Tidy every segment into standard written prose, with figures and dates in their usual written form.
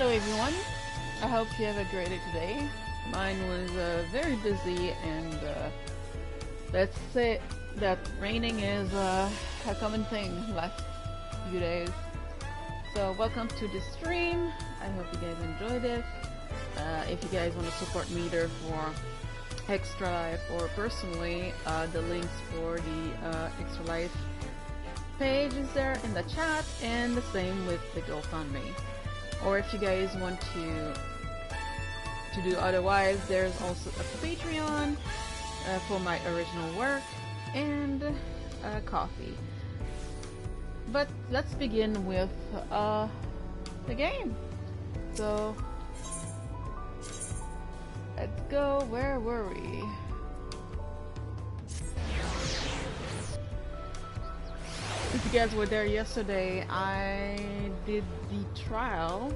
Hello everyone, I hope you have a great day today. Mine was very busy and let's say that raining is a common thing last few days. So welcome to the stream, I hope you guys enjoyed it. If you guys want to support me either for Extra Life or personally, the links for the Extra Life page is there in the chat, and the same with the GoFundMe. Or if you guys want to do otherwise, there's also a Patreon for my original work and coffee. But let's begin with the game. So let's go. Where were we? If you guys were there yesterday, I did the trial,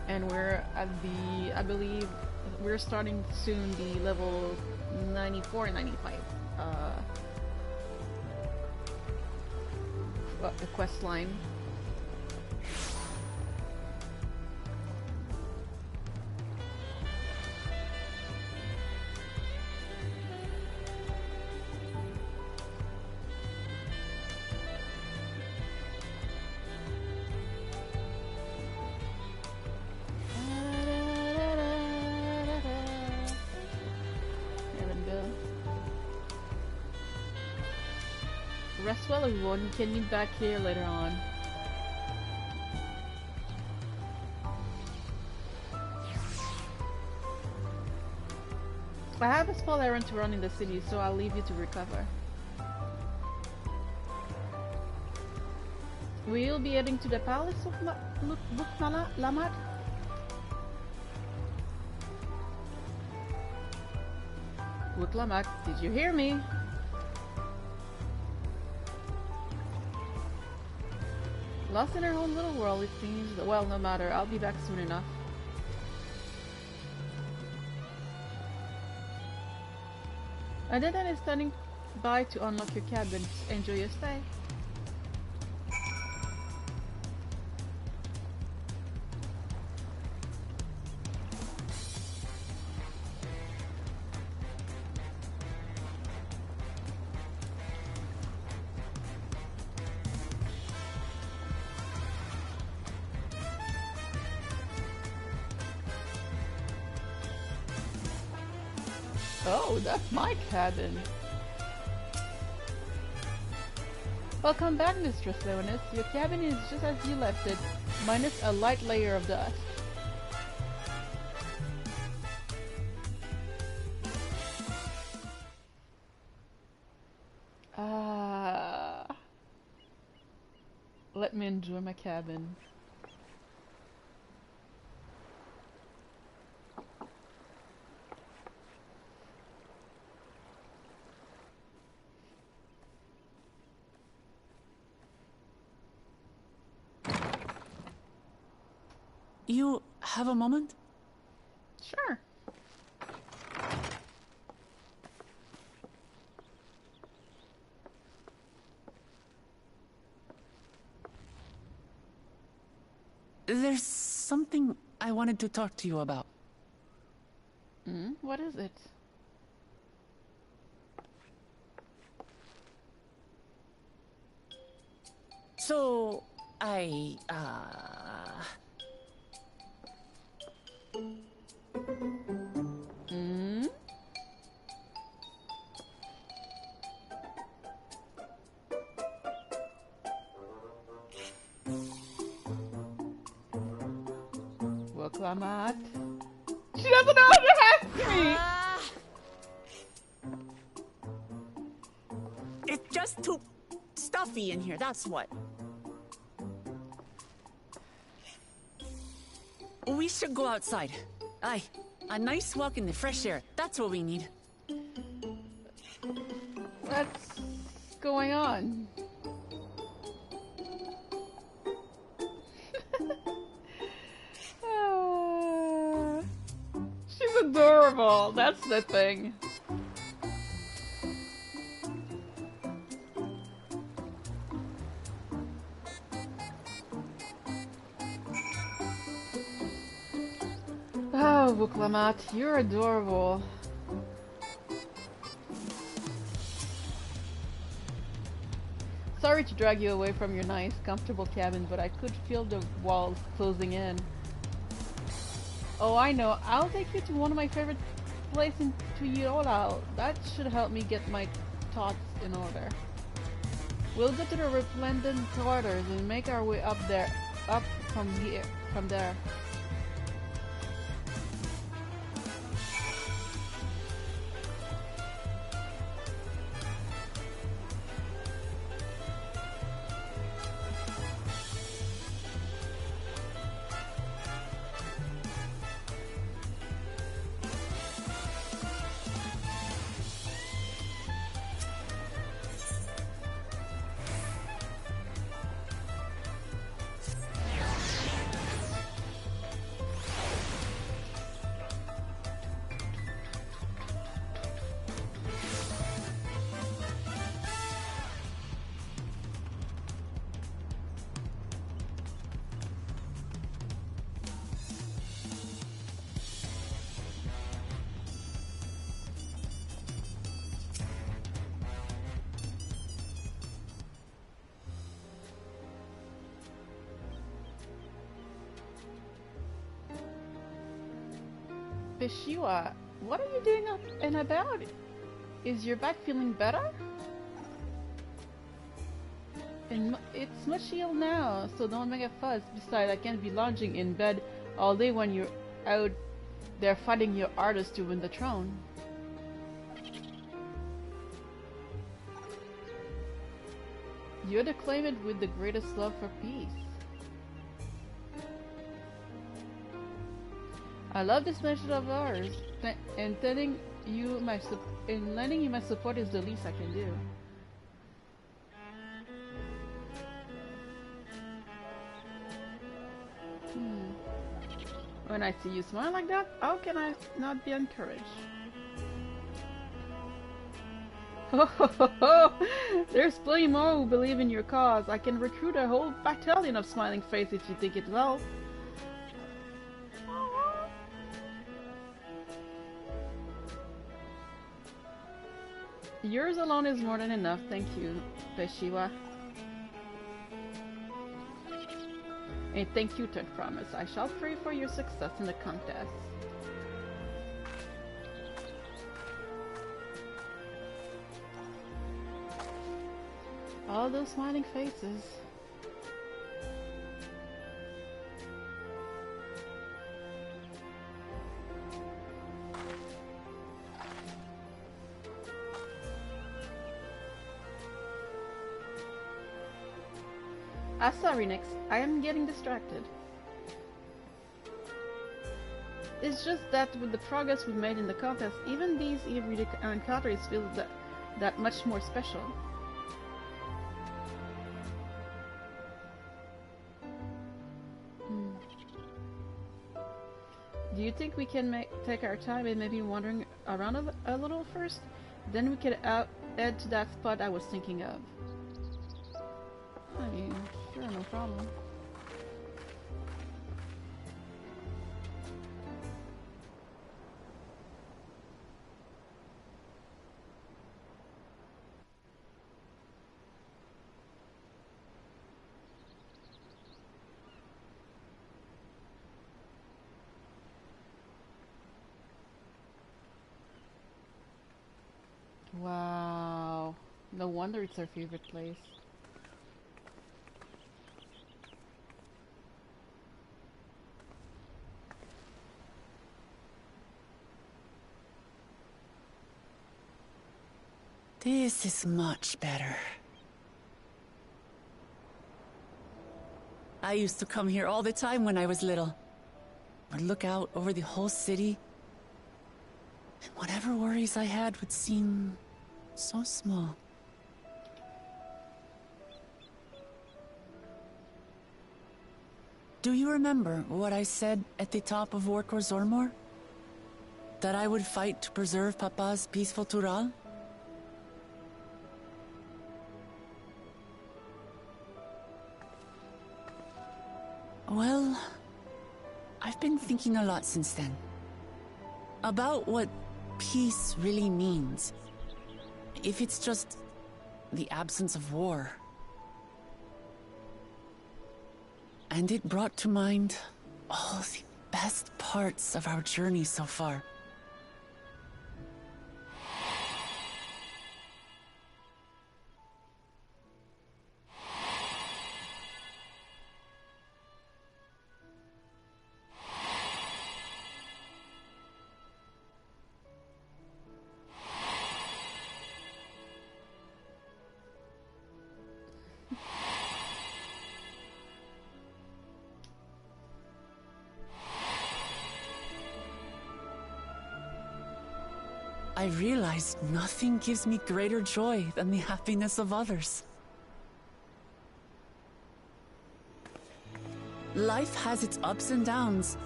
and we're at the, I believe, we're starting soon the level 94 and 95 the quest line. Rest well everyone, you can meet back here later on. I have a small errand to run in the city, so I'll leave you to recover. We'll be heading to the palace of Lamat. Lamak, did you hear me? Lost in her own little world, it seems. Well, no matter. I'll be back soon enough. Adedan is standing by to unlock your cabin. Enjoy your stay. Oh, that's my cabin. Welcome back, Mistress Leonis. Your cabin is just as you left it, minus a light layer of dust. Let me enjoy my cabin. You have a moment? Sure. There's something I wanted to talk to you about. What is it? So, Well, Clamat. She doesn't know how to ask me! It's just too stuffy in here, that's what. We should go outside. Aye, a nice walk in the fresh air, that's what we need. What's going on? She's adorable, that's the thing. Oh, Buklamat, you're adorable. Sorry to drag you away from your nice, comfortable cabin, but I could feel the walls closing in. Oh, I know. I'll take you to one of my favorite places to Yola. That should help me get my thoughts in order. We'll go to the resplendent quarters and make our way up from there. Bishiwa, what are you doing up and about? Is your back feeling better? And it's much healed now, so don't make a fuss. Besides, I can't be lounging in bed all day when you're out there fighting your artist to win the throne. You're the claimant with the greatest love for peace. I love this method of ours, and lending you my support is the least I can do. When I see you smile like that, how can I not be encouraged? Ho ho ho ho! There's plenty more who believe in your cause. I can recruit a whole battalion of smiling faces if you think it well. Yours alone is more than enough, thank you, Peshiwa. And thank you, Third Promise. I shall pray for your success in the contest. All those smiling faces. Sorry, Nix. I am getting distracted. It's just that with the progress we made in the contest, even these everyday encounters feel that much more special. Do you think we can take our time and maybe wandering around a little first? Then we could head to that spot I was thinking of. I mean, sure, no problem. Wow. No wonder it's our favorite place. This is much better. I used to come here all the time when I was little. Would look out over the whole city, and whatever worries I had would seem so small. Do you remember what I said at the top of Orkor Zormor? That I would fight to preserve Papa's peaceful Tural? Well, I've been thinking a lot since then. about what peace really means. If it's just the absence of war. And it brought to mind all the best parts of our journey so far. I realized nothing gives me greater joy than the happiness of others. Life has its ups and downs,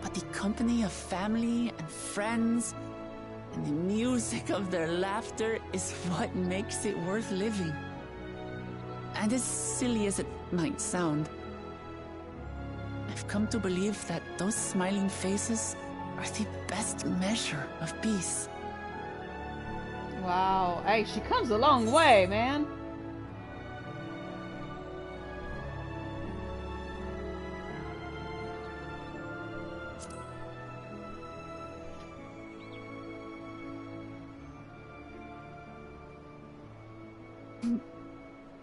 but the company of family and friends and the music of their laughter is what makes it worth living. And as silly as it might sound, I've come to believe that those smiling faces are the best measure of peace. Wow. Hey, she comes a long way, man.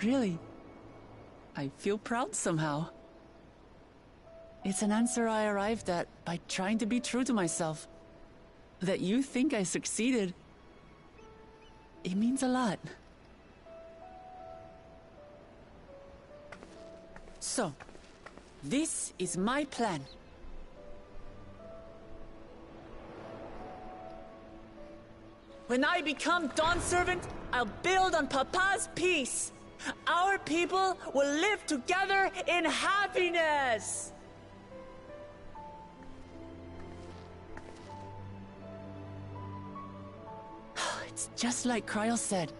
Really, I feel proud somehow. It's an answer I arrived at by trying to be true to myself. That you think I succeeded, it means a lot. So, this is my plan. When I become Dawn Servant, I'll build on Papa's peace. Our people will live together in happiness. It's just like Kryl said.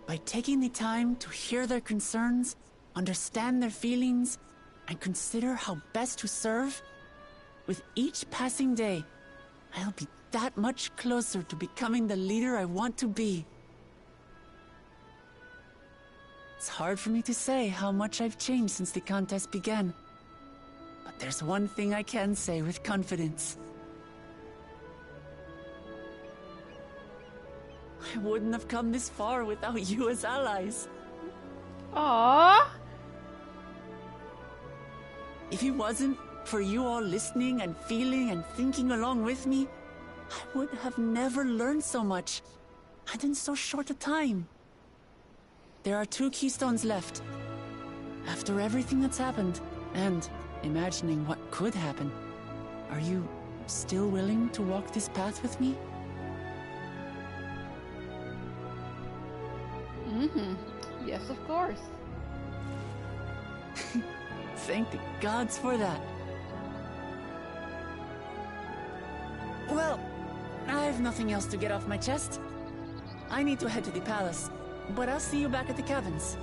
By taking the time to hear their concerns, understand their feelings, and consider how best to serve, with each passing day, I'll be that much closer to becoming the leader I want to be. It's hard for me to say how much I've changed since the contest began. But there's one thing I can say with confidence. I wouldn't have come this far without you as allies. Aww. If it wasn't for you all listening and feeling and thinking along with me, I would have never learned so much, and in so short a time. There are 2 keystones left. After everything that's happened, and imagining what could happen, are you still willing to walk this path with me? Yes, of course. Thank the gods for that. Well, I have nothing else to get off my chest. I need to head to the palace, but I'll see you back at the cabins.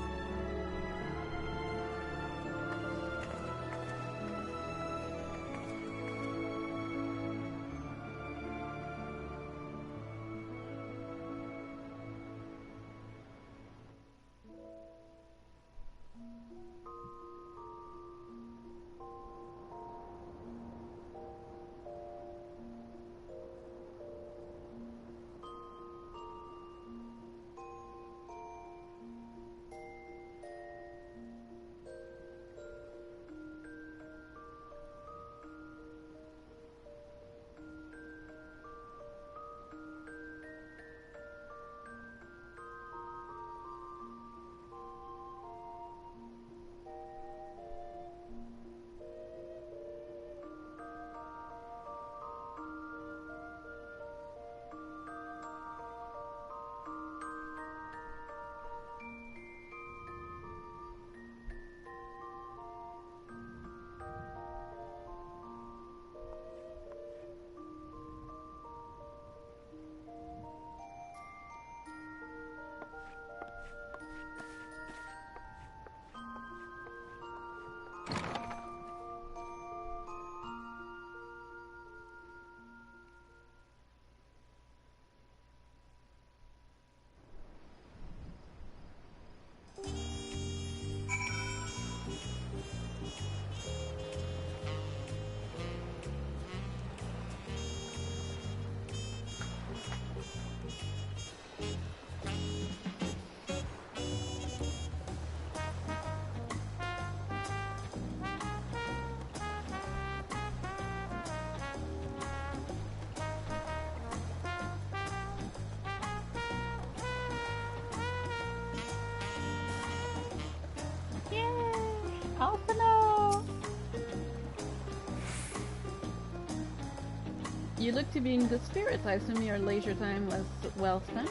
You look to be in good spirits. I assume your leisure time was well spent?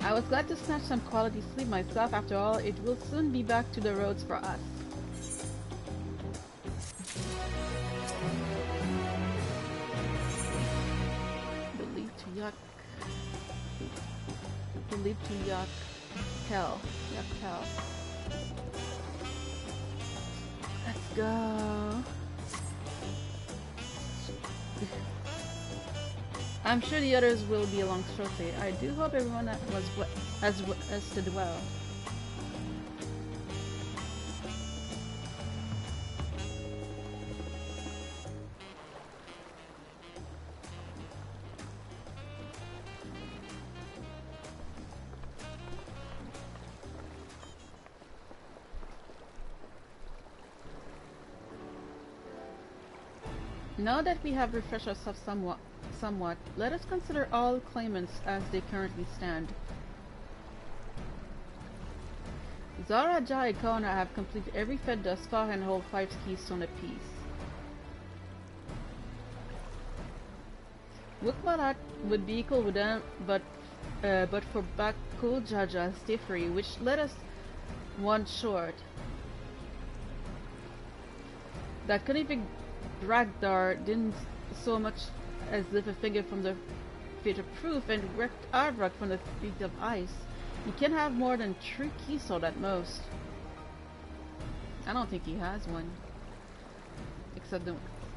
I was glad to snatch some quality sleep myself. After all, it will soon be back to the roads for us. Believed to Yuck. Believed to Yuck. Kel. Yuck Kel. Let's go. I'm sure the others will be along shortly. I do hope everyone has rested well. Now that we have refreshed ourselves somewhat, let us consider all claimants as they currently stand. Zara, Jai, and Kona have completed every fed thus far and hold 5 keystone apiece. Wukmarat would be equal with them, but for Bakul Jaja Stifri, which let us one short. That Kunipig Dragdar didn't so much as lift a finger from the feet of proof and wrecked Arvrak from the feet of ice. He can have more than 3 keystone at most. I don't think he has one. Except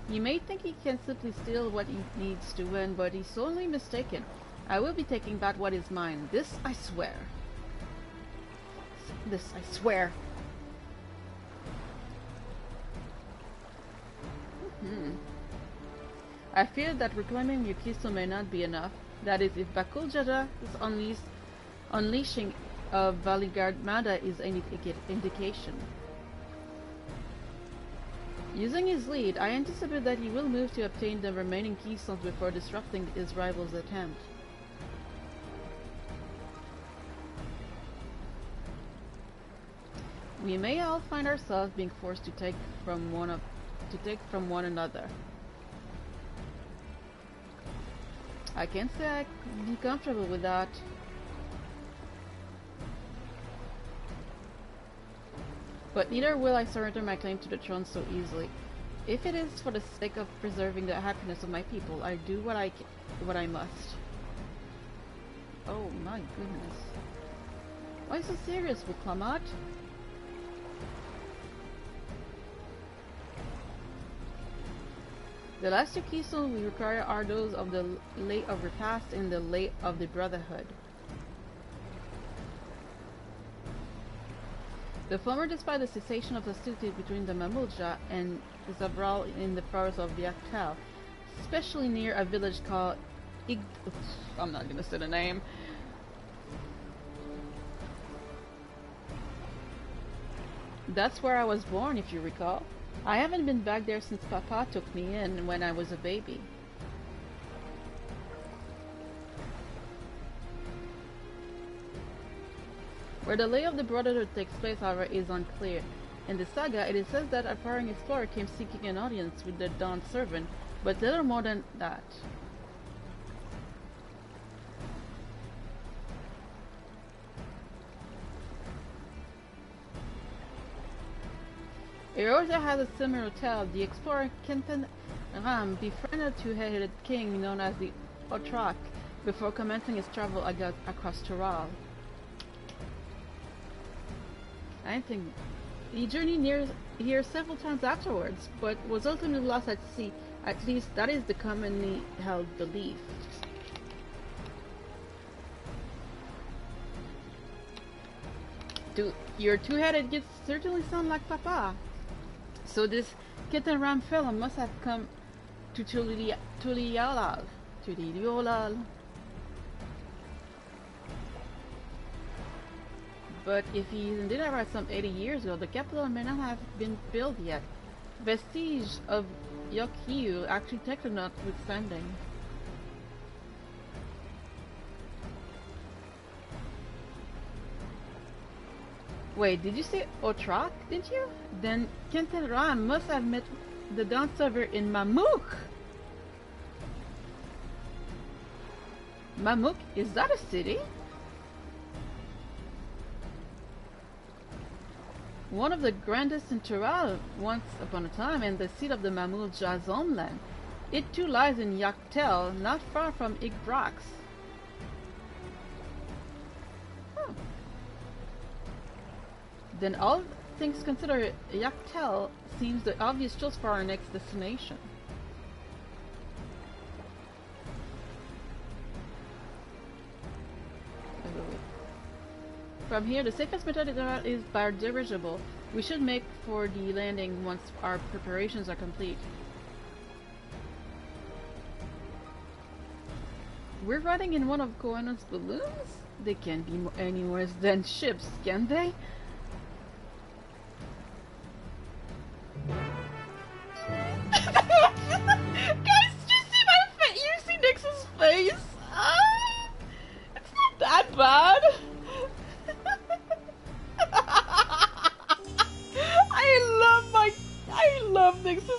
he may think he can simply steal what he needs to win, but he's sorely mistaken. I will be taking back what is mine. This I swear. This I swear. I fear that reclaiming your keystone may not be enough. That is, if Bakul Jaja's unleashing of Valigard Mada is any indication. Using his lead, I anticipate that he will move to obtain the remaining keystones before disrupting his rival's attempt. We may all find ourselves being forced to take from one another. I can't say I'd be comfortable with that. But neither will I surrender my claim to the throne so easily. If it is for the sake of preserving the happiness of my people, I do what I must. Oh my goodness. Why so serious, Wuklamat? The last 2 keystones we require are those of the Lay of Repast and the Lay of the Brotherhood. The former, despite the cessation of hostility between the Mamulja and Zabral in the forest of Yaktal, especially near a village called I'm not gonna say the name. That's where I was born, if you recall. I haven't been back there since Papa took me in when I was a baby. Where the Lay of the Brotherhood takes place, however, is unclear. In the saga, it is said that a foreign explorer came seeking an audience with the Dawn Servant, but little more than that. Erosia has a similar tale. The explorer Kenton Ram befriended a two-headed king known as the Otrak before commencing his travel across Tural. I think he journeyed near here several times afterwards, but was ultimately lost at sea. At least that is the commonly held belief. Dude, your two-headed kids certainly sound like Papa. So this Kitten Ram fellow must have come to Tuliolal. But if he did arrive some 80 years ago, the capital may not have been built yet. Vestige of Yokhiu architecture notwithstanding. Wait, did you say Otrak, didn't you? Then Kenten Ram must have met the Dawn server in Mammook. Mammook, is that a city? One of the grandest in Tural once upon a time, and the seat of the Mamul homeland. It too lies in Yaktel, not far from Igbrax. Huh. Then all things considered, Yaktel seems the obvious choice for our next destination. From here, the safest method is by dirigible. We should make for the landing once our preparations are complete. We're riding in one of Koana's balloons? They can't be any worse than ships, can they? Guys, you see my face? You see Nix's face? It's not that bad. I love Nix's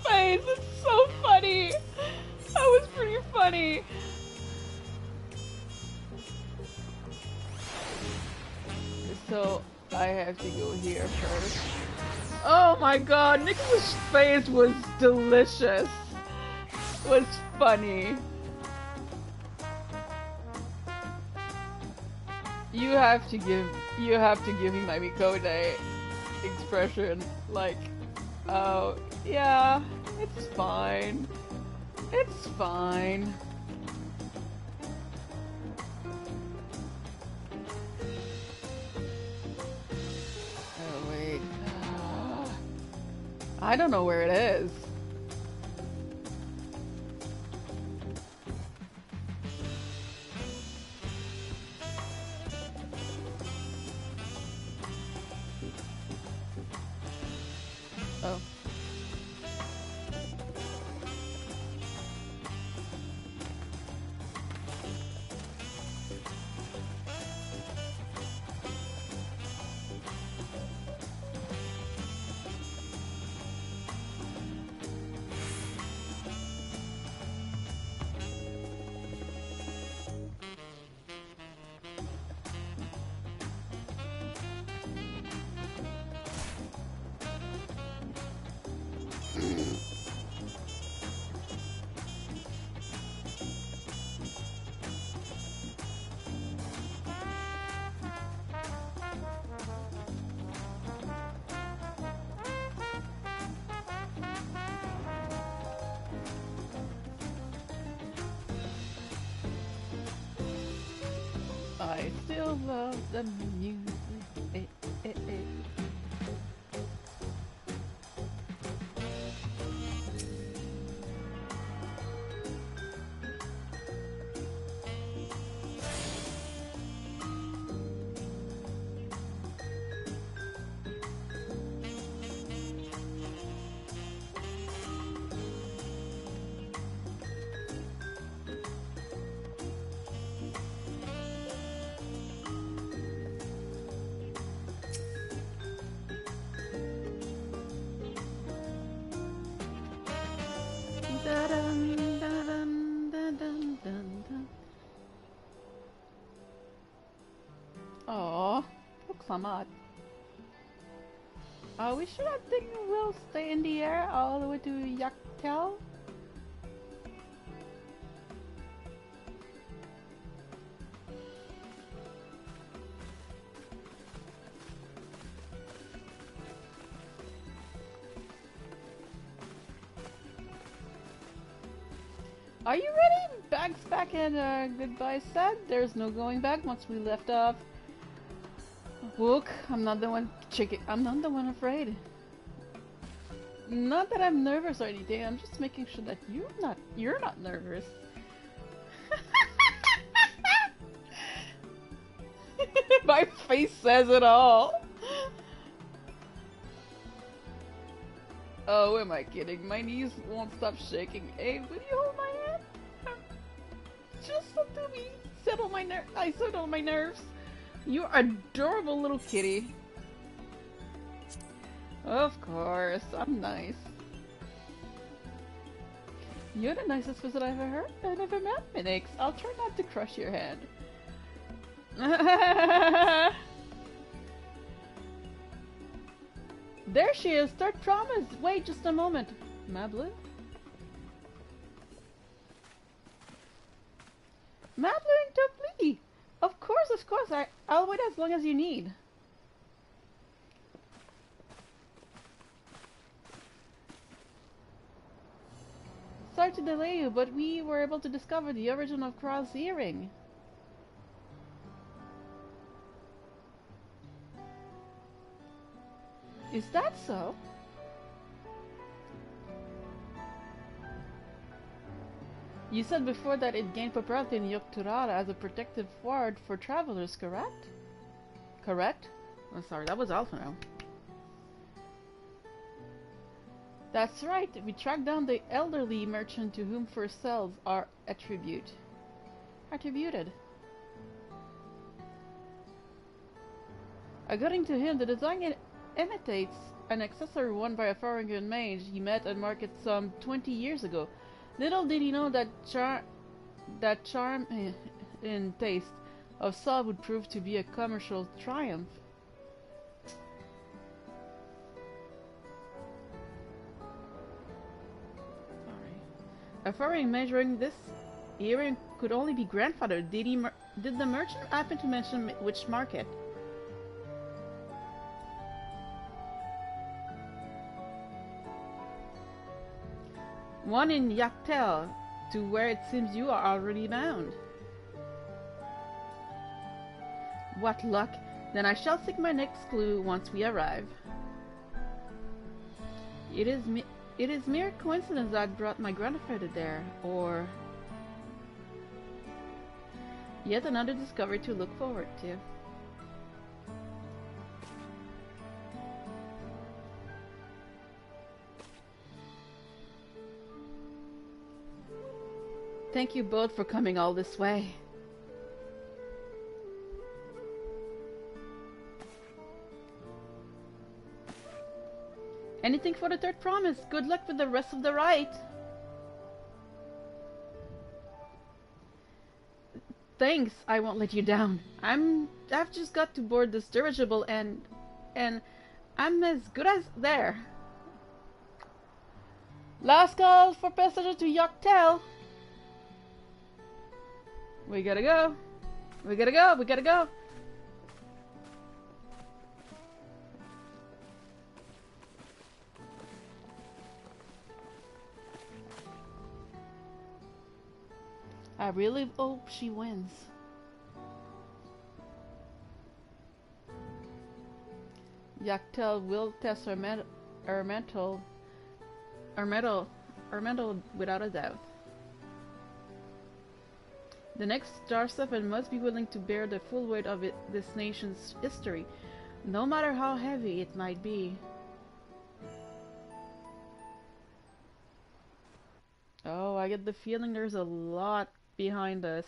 face. It's so funny. That was pretty funny. So I have to go here first. Oh my god, Nix's face was delicious. It was funny. You have to give me my Mikode expression, like, oh yeah, it's fine. It's fine. Oh wait. I don't know where it is. Oh. I still love the music. Oh, looks odd. Are we sure that thing will stay in the air all the way to Yaktel? Are you ready? Bags back and goodbye said. There's no going back once we left off. Look, I'm not the one I'm not the one afraid. Not that I'm nervous or anything. I'm just making sure that you're not nervous. My face says it all. Oh, am I kidding? My knees won't stop shaking. Hey, will you hold my hand? Just to me. I settle my nerves. You're adorable little kitty. Of course, I'm nice. You're the nicest visit I've ever met, Minix. I'll try not to crush your hand. There she is, third promise. Wait just a moment. Madeline? Madeline, don't leave. Of course. I'll wait as long as you need. Sorry to delay you, but we were able to discover the origin of Kral's earring. Is that so? You said before that it gained popularity in Yogg-Turara as a protective ward for travelers, correct? Correct? I'm sorry, that was Alpha now. That's right, we tracked down the elderly merchant to whom first cells are attributed. According to him, the design imitates an accessory worn by a foreign mage he met at market some 20 years ago. Little did he know that charm in taste of Saul would prove to be a commercial triumph. A foreign measuring this earring could only be grandfathered. Did the merchant happen to mention which market? One in Yogg-Turara, to where it seems you are already bound. What luck! Then I shall seek my next clue once we arrive. It is mere coincidence that brought my grandfather there, or yet another discovery to look forward to. Thank you both for coming all this way. Anything for the third promise. Good luck with the rest of the ride. Thanks, I won't let you down. I've just got to board this dirigible and I'm as good as there. Last call for passengers to Yogg-Turara. We gotta go. We gotta go. We gotta go. I really hope she wins. Yogg-Turara will test her metal without a doubt. The next Star 7 must be willing to bear the full weight of this nation's history, no matter how heavy it might be. Oh, I get the feeling there's a lot behind us.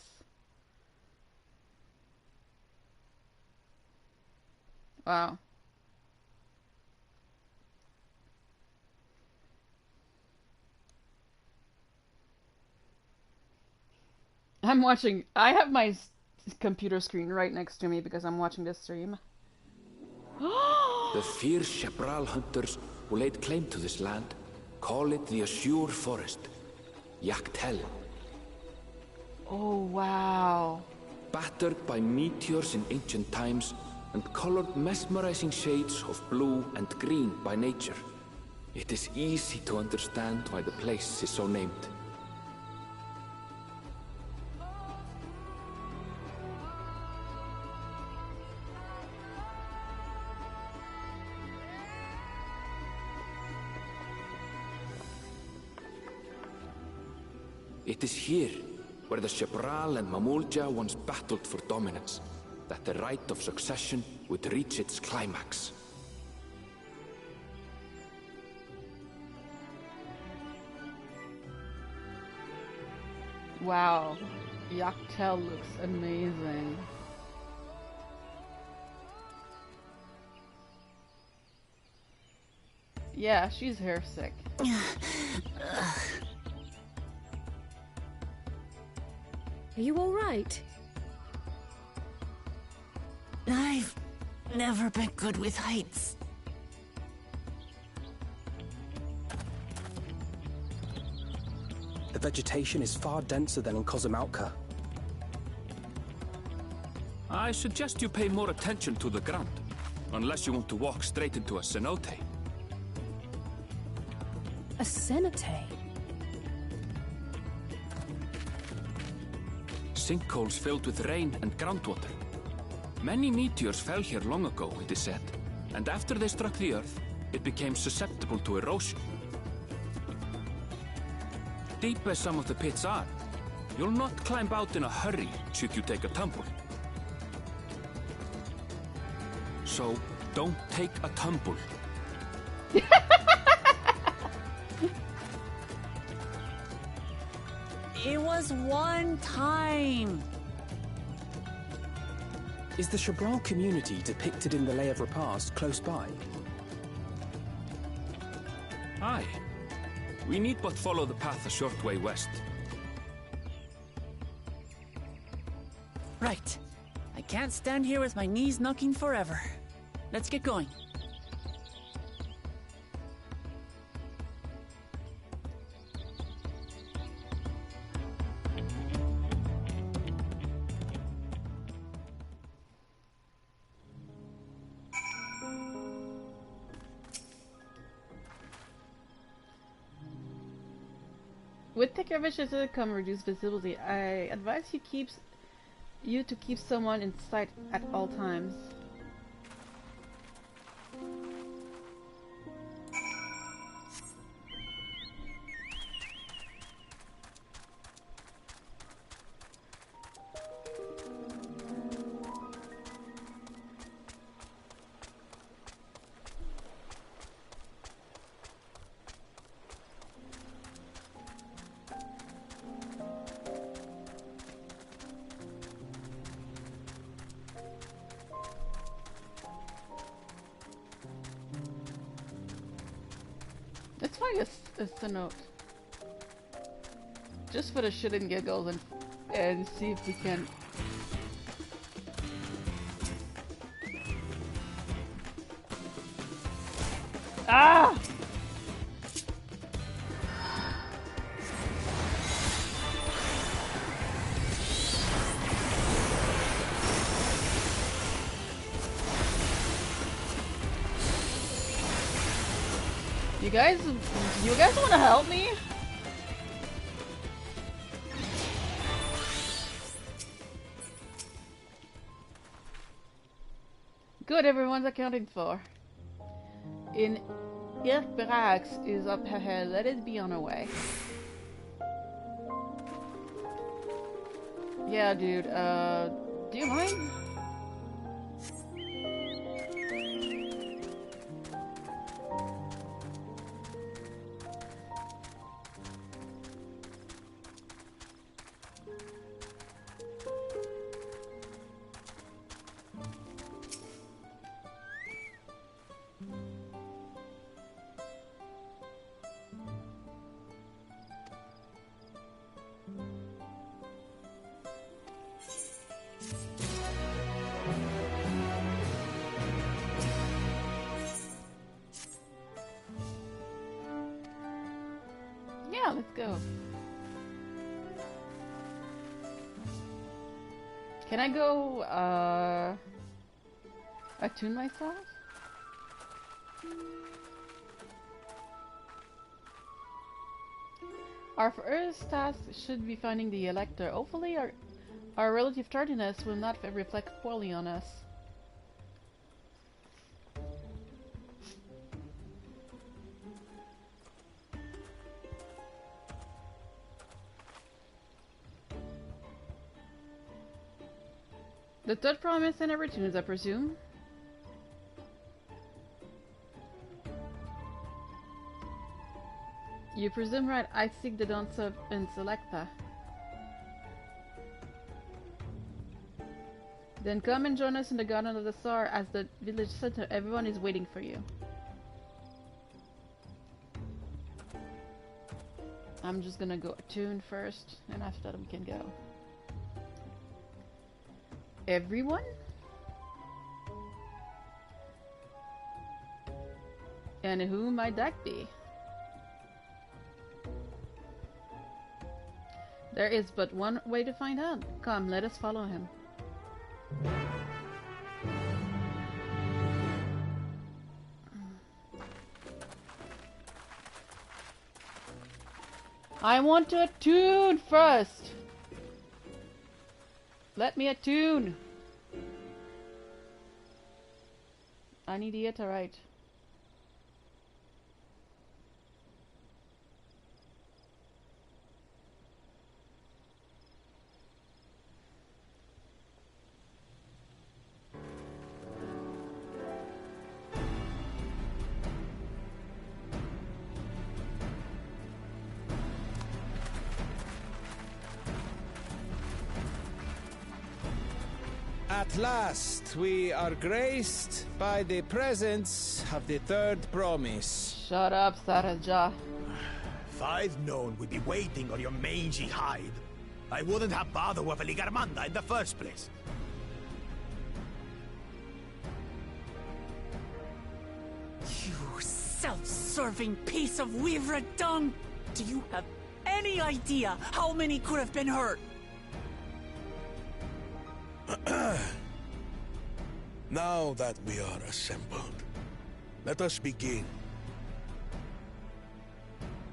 Wow. I'm watching. I have my computer screen right next to me because I'm watching this stream. The fierce Shepral hunters who laid claim to this land call it the Azure Forest, Yogg-Turara. Oh, wow. Battered by meteors in ancient times and colored mesmerizing shades of blue and green by nature, it is easy to understand why the place is so named. It is here, where the Shepral and Mamulja once battled for dominance, that the right of succession would reach its climax. Wow, Yogg-Turara looks amazing. Yeah, she's hair sick. Are you alright? I've never been good with heights. The vegetation is far denser than in Kozumauka. I suggest you pay more attention to the ground, unless you want to walk straight into a cenote. A cenote? Sinkholes filled with rain and groundwater. Many meteors fell here long ago, it is said, and after they struck the Earth, it became susceptible to erosion. Deep as some of the pits are, you'll not climb out in a hurry should you take a tumble. So, don't take a tumble. It was one time. Is the Chabral community depicted in the Lay of Repast close by? Aye. We need but follow the path a short way west. Right. I can't stand here with my knees knocking forever. Let's get going. With thicker vision to come reduced visibility, I advise you to keep someone in sight at all times. Let's find a note. Just for the shit and giggles and see if we can. Ah! You guys want to help me? Good, everyone's accounted for. In Irkbarax is up ahead. Let it be on our way. Yeah, dude. Do you mind? Yeah, let's go. Can I go, attune myself? Our first task should be finding the Elector. Hopefully our relative tardiness will not reflect poorly on us. The third promise and opportunities, I presume. You presume right, I seek the Dawntrail in Selecta. Then come and join us in the Garden of the Star as the village center. Everyone is waiting for you. I'm just gonna go attune first, and after that we can go. Everyone? And who might that be? There is but one way to find out. Come, let us follow him. I want to attune first. Let me attune. I need the right. At last, we are graced by the presence of the third promise. Shut up, Saraja. If I'd known we'd be waiting on your mangy hide, I wouldn't have bothered with a Ligarmanda in the first place. You self-serving piece of weaver dung! Do you have any idea how many could have been hurt? Now that we are assembled, let us begin.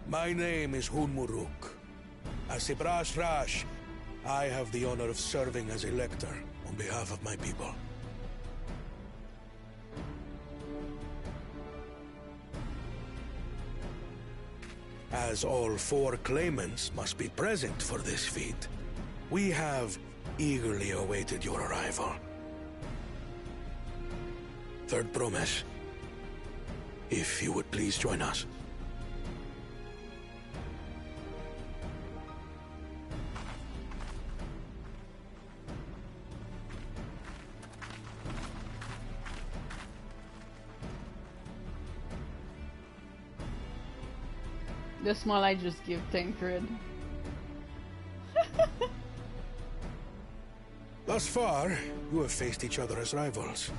My name is Hunmuruk. As a Brash Rash, I have the honor of serving as a lector on behalf of my people. As all 4 claimants must be present for this feat, we have eagerly awaited your arrival. Third promise, if you would please join us. The smile I just give Tancred. Thus far, you have faced each other as rivals.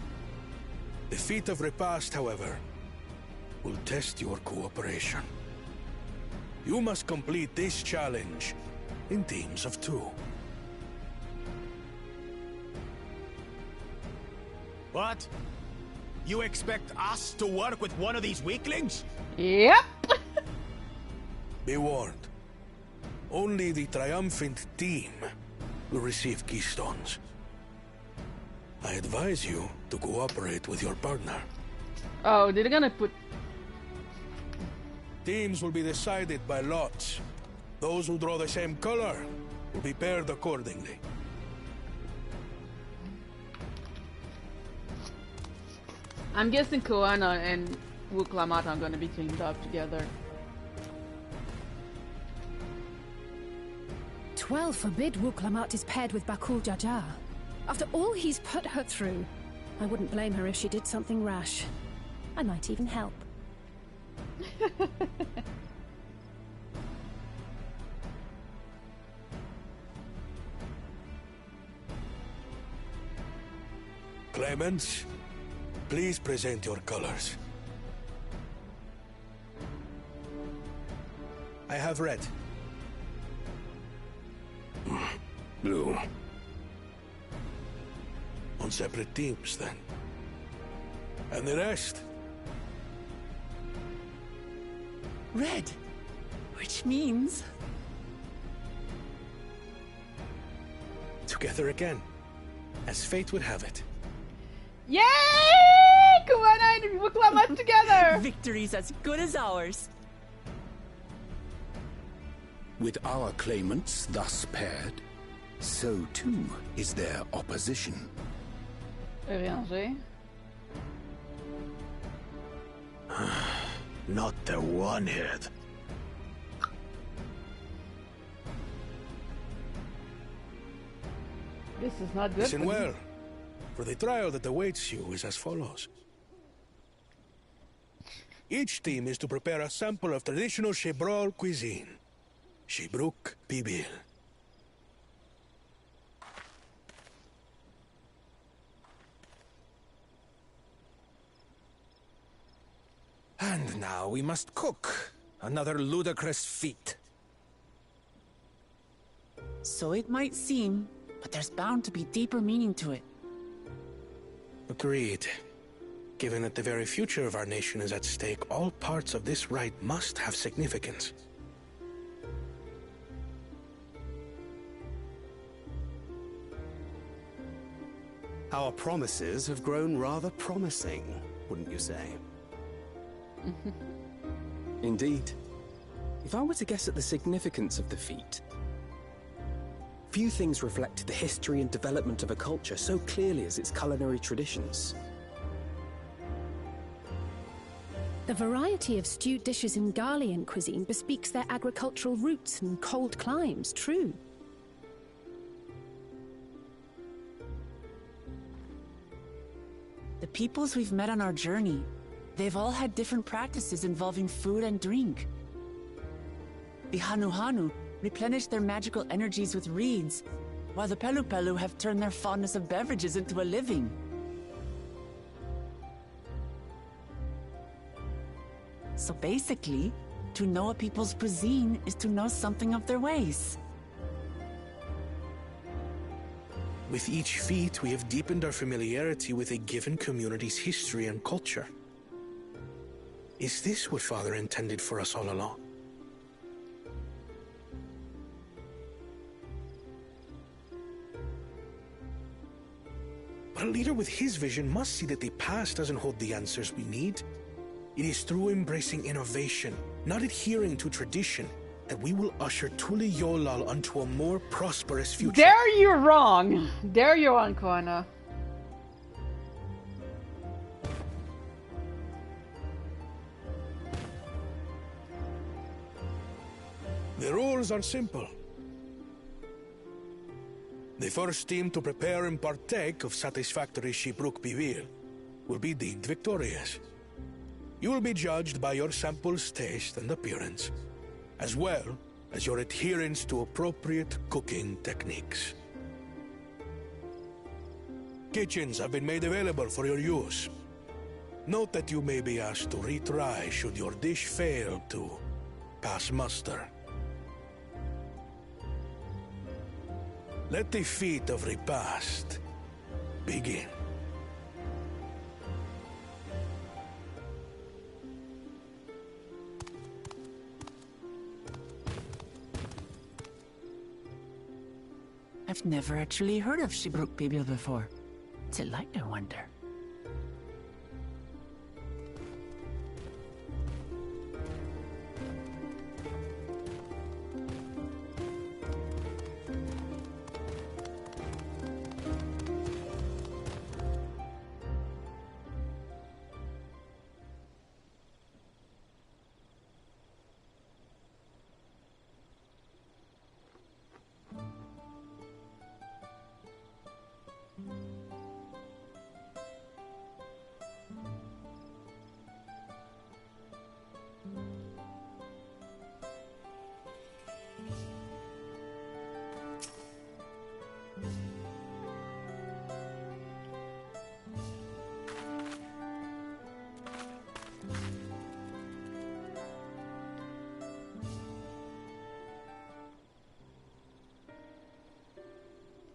The feat of repast, however, will test your cooperation. You must complete this challenge in teams of 2. What? You expect us to work with one of these weaklings? Yep. Be warned. Only the triumphant team will receive keystones. I advise you to cooperate with your partner. Oh, they're gonna put... Teams will be decided by lots. Those who draw the same color will be paired accordingly. I'm guessing Koana and Wuklamat are gonna be teamed up together. 12 forbid Wuklamat is paired with Bakul Jaja. After all he's put her through, I wouldn't blame her if she did something rash. I might even help. Claimants, please present your colors. I have red. Blue. On separate teams, then. And the rest? Red. Which means... Together again, as fate would have it. Yay! Koana and Wuklamat together! Victory's as good as ours. With our claimants thus paired, so too is their opposition. Ranger. Not the one-hit. This is not good. Listen well, for the trial that awaits you is as follows. Each team is to prepare a sample of traditional Shebrol cuisine. Shibruk Pibil. And now we must cook. Another ludicrous feat. So it might seem, but there's bound to be deeper meaning to it. Agreed. Given that the very future of our nation is at stake, all parts of this rite must have significance. Our promises have grown rather promising, wouldn't you say? Indeed. If I were to guess at the significance of the feat, few things reflect the history and development of a culture so clearly as its culinary traditions. The variety of stewed dishes in Garlean cuisine bespeaks their agricultural roots and cold climes, true. The peoples we've met on our journey, they've all had different practices involving food and drink. The Hanuhanu replenish their magical energies with reeds, while the Pelupelu have turned their fondness of beverages into a living. So basically, to know a people's cuisine is to know something of their ways. With each feat, we have deepened our familiarity with a given community's history and culture. Is this what Father intended for us all along? But a leader with his vision must see that the past doesn't hold the answers we need. It is through embracing innovation, not adhering to tradition, that we will usher Tuli Yolal onto a more prosperous future. There you're wrong. There you're wrong, Koana. The rules are simple. The first team to prepare and partake of satisfactory Shibruk Bivir will be deemed victorious. You will be judged by your sample's taste and appearance, as well as your adherence to appropriate cooking techniques. Kitchens have been made available for your use. Note that you may be asked to retry should your dish fail to pass muster. Let the feat of repast begin. I've never actually heard of Shibruk Bibil before. What's it like, I wonder?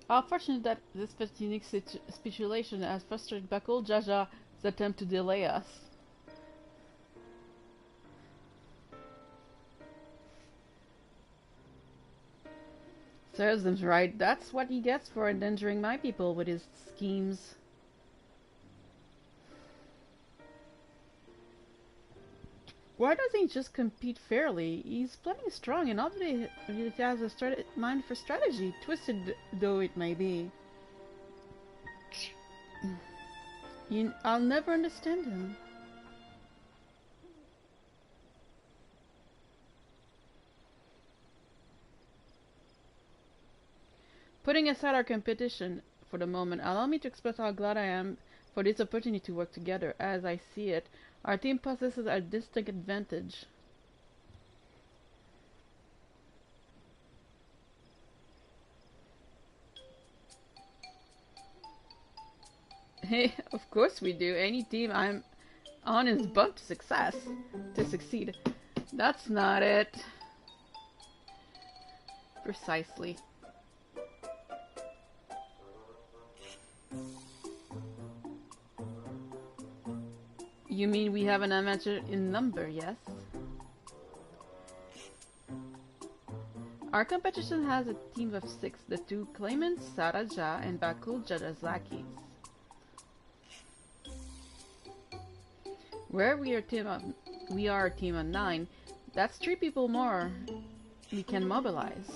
How fortunate that this unique speculation has frustrated Bakul Jaja's attempt to delay us. Serves right. That's what he gets for endangering my people with his schemes. Why doesn't he just compete fairly? He's plenty strong and obviously he has a mind for strategy, twisted though it may be. I'll never understand him. Putting aside our competition for the moment, allow me to express how glad I am for this opportunity to work together. As I see it, our team possesses a distinct advantage. Hey, of course we do. Any team On his bump to succeed. That's not it. Precisely. You mean we have an amateur in number, yes? Our competition has a team of 6, the 2 claimants, Saraja and Bakul Jaja's lackeys. Where we are a team of 9, that's 3 people more we can mobilize.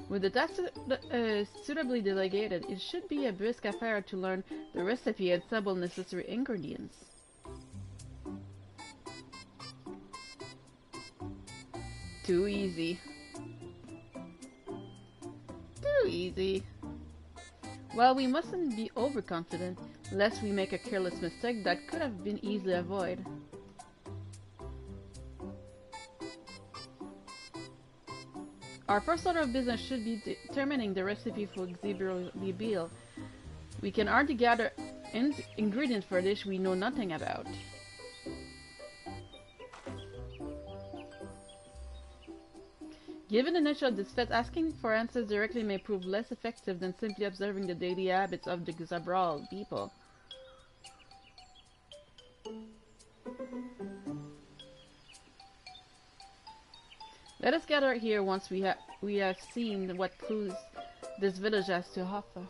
With the task suitably delegated, it should be a brisk affair to learn the recipe and assemble necessary ingredients. Too easy. Too easy. Well, we mustn't be overconfident, lest we make a careless mistake that could have been easily avoided. Our first order of business should be determining the recipe for Xibir. We can hardly gather ingredients for a dish we know nothing about. Given the nature of this fete, asking for answers directly may prove less effective than simply observing the daily habits of the Xabral people. Let us gather here once we have seen what clues this village has to offer.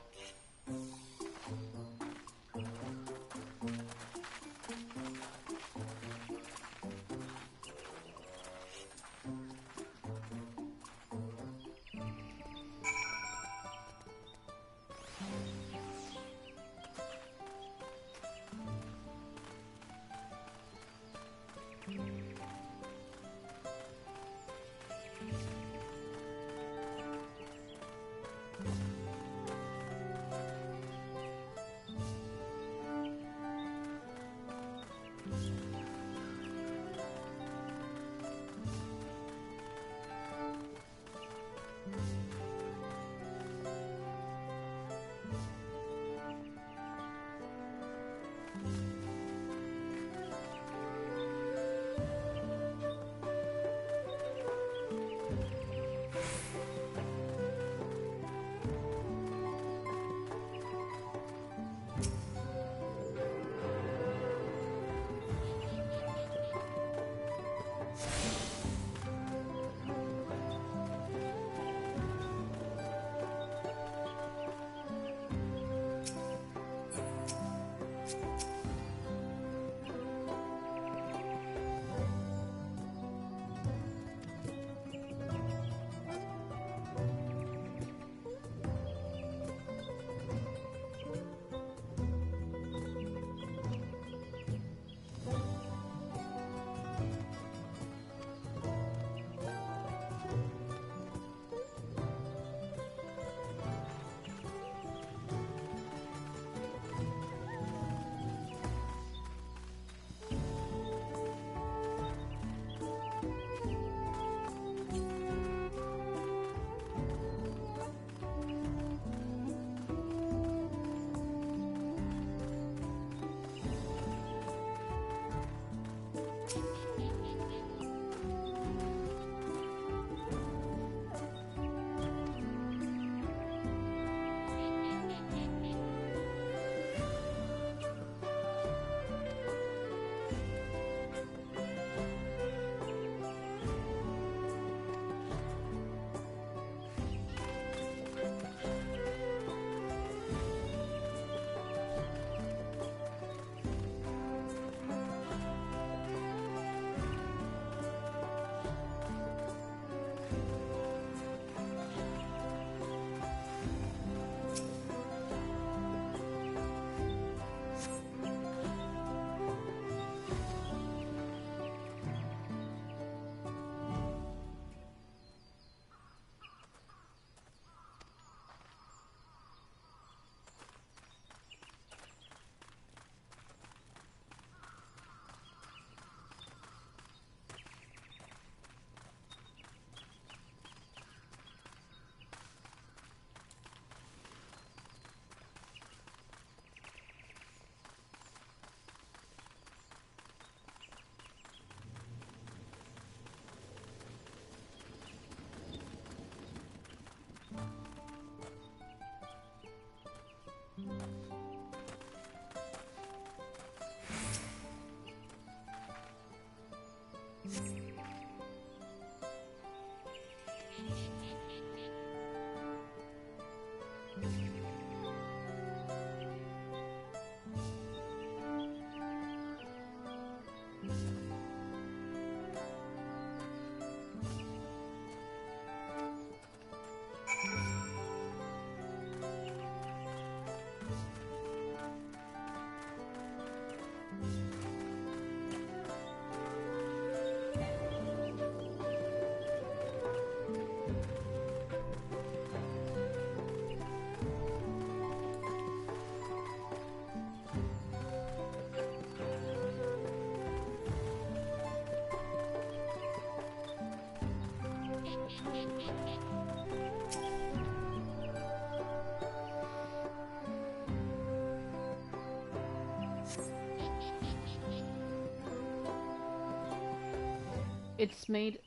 It's made...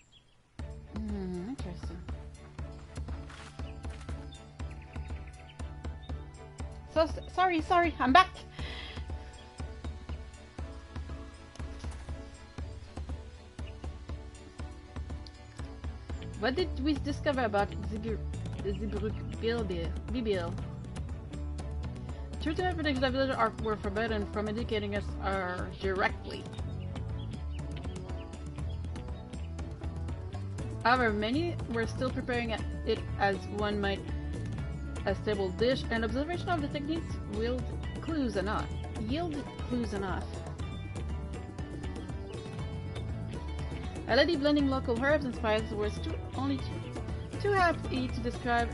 interesting. So, sorry, I'm back! What did we discover about Bibil? True to my prediction, the villagers were forbidden from educating us directly. However, many were still preparing it as one might a stable dish, and observation of the techniques yield clues enough. A lady blending local herbs and spices was only too happy to describe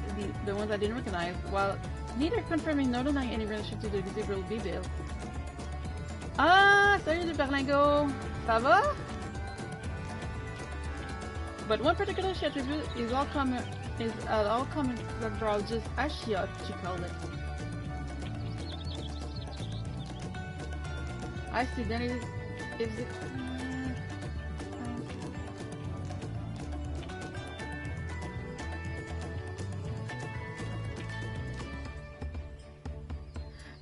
the ones I didn't recognize, while neither confirming nor denying any relation to the visible Bibil. Ah, salut le berlingot! Ça va? But one particular she attribute is all common meteorologist Ashia, she called it. I see, then it is it.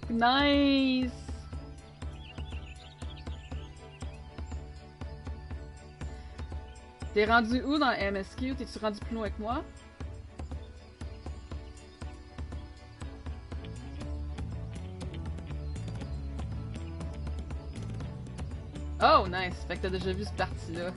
Nice! T'es rendu où dans MSQ? T'es-tu rendu plus loin avec moi? Oh, nice! Fait que t'as déjà vu cette partie-là.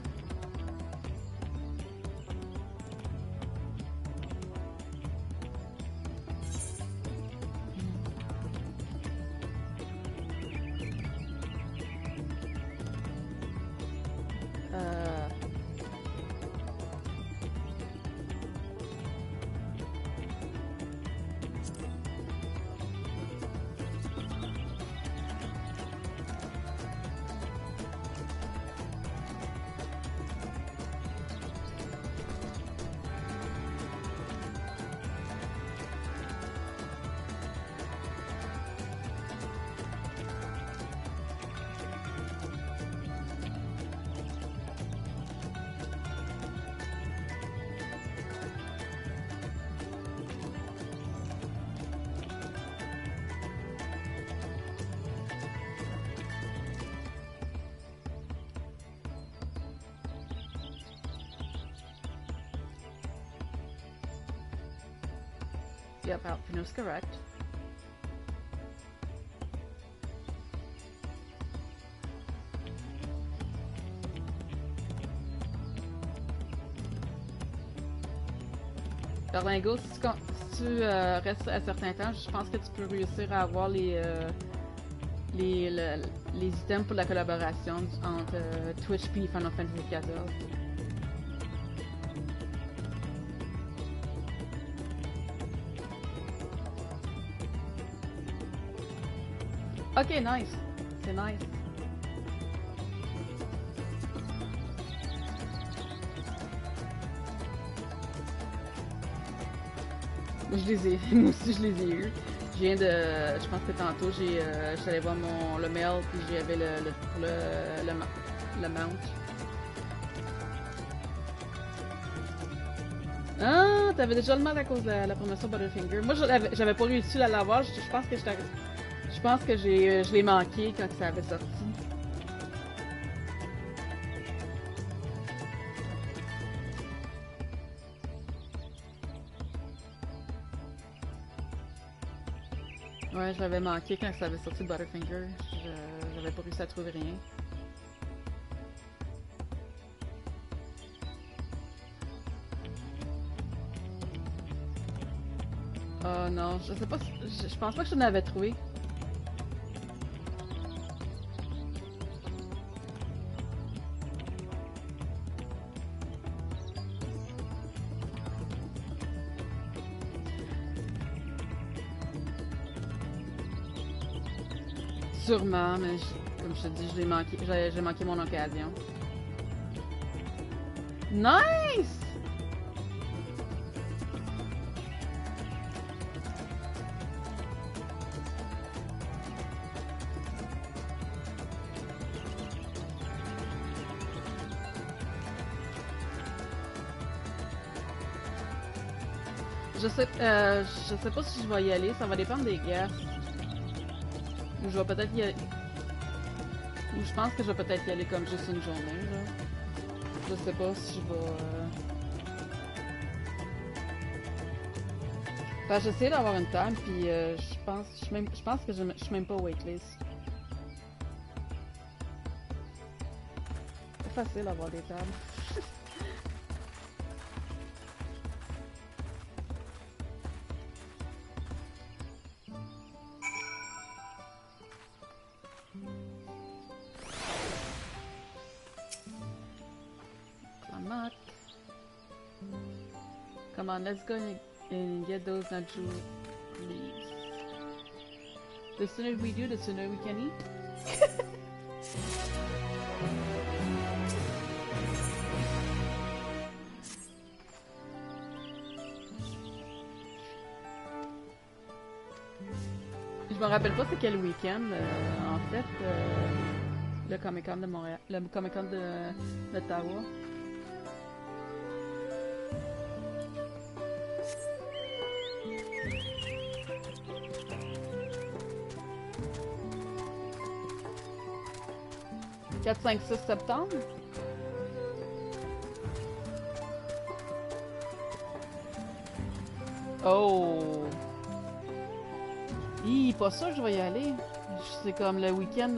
Yep, Alpino's correct. Berlingo, si tu restes un certain temps, je pense que tu peux réussir à avoir les items pour la collaboration entre Twitch et Final Fantasy XIV. Ok, nice. C'est nice. Je les ai. Moi aussi, je les ai eus. Je viens de... Je pense que tantôt, je suis allée voir le mail, puis j'avais le mount. Ah, t'avais déjà le mal à cause de la promotion Butterfinger. Moi, j'avais pas réussi à l'avoir. Je pense que je l'ai manqué quand ça avait sorti. Ouais, je l'avais manqué quand ça avait sorti Butterfinger. J'avais pas réussi à trouver rien. Oh non, je sais pas, je pense pas que je l'avais trouvé. Sûrement, mais comme je te dis, j'ai manqué mon occasion. Nice! Je sais pas si je vais y aller, ça va dépendre des guerres. Ou je vais peut-être y aller... Ou je pense que je vais peut-être y aller comme juste une journée, là. Je sais pas si je vais... Enfin, j'essaie d'avoir une table, puis je pense que je suis même pas waitlist. C'est facile d'avoir des tables. Come on, let's go and get those natural leaves. The sooner we do, the sooner we can eat. Je me rappelle pas c'est quel week-end, en fait, le Comic-Con de Montréal, le Comic-Con d'Ottawa. « 4, 5, 6 septembre. Oh! Hi, pas sûr que je vais y aller. C'est comme le week-end...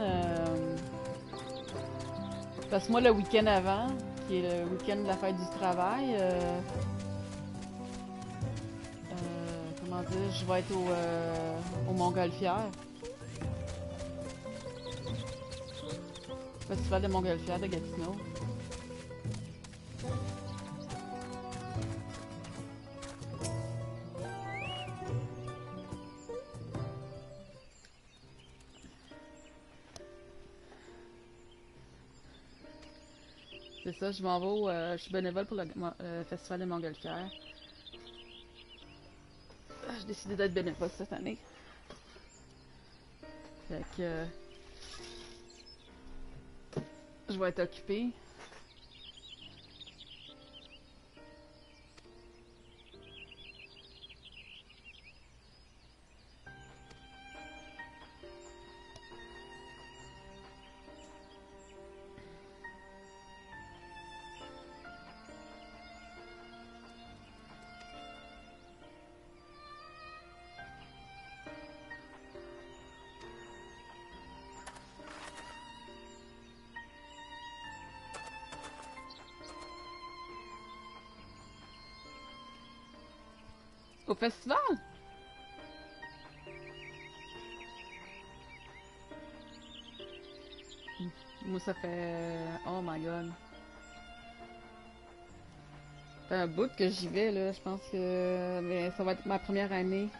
Parce que moi, le week-end avant, qui est le week-end de la fête du travail, comment dire, je vais être au Montgolfière. Festival de Montgolfière de Gatineau. C'est ça, je m'en vais je suis bénévole pour le Festival de Montgolfière. J'ai décidé d'être bénévole cette année. Fait que... je vais être occupée. Au festival? Moi, ça fait... Oh my god. Ça fait un bout que j'y vais, là. Je pense que... Mais ça va être ma première année.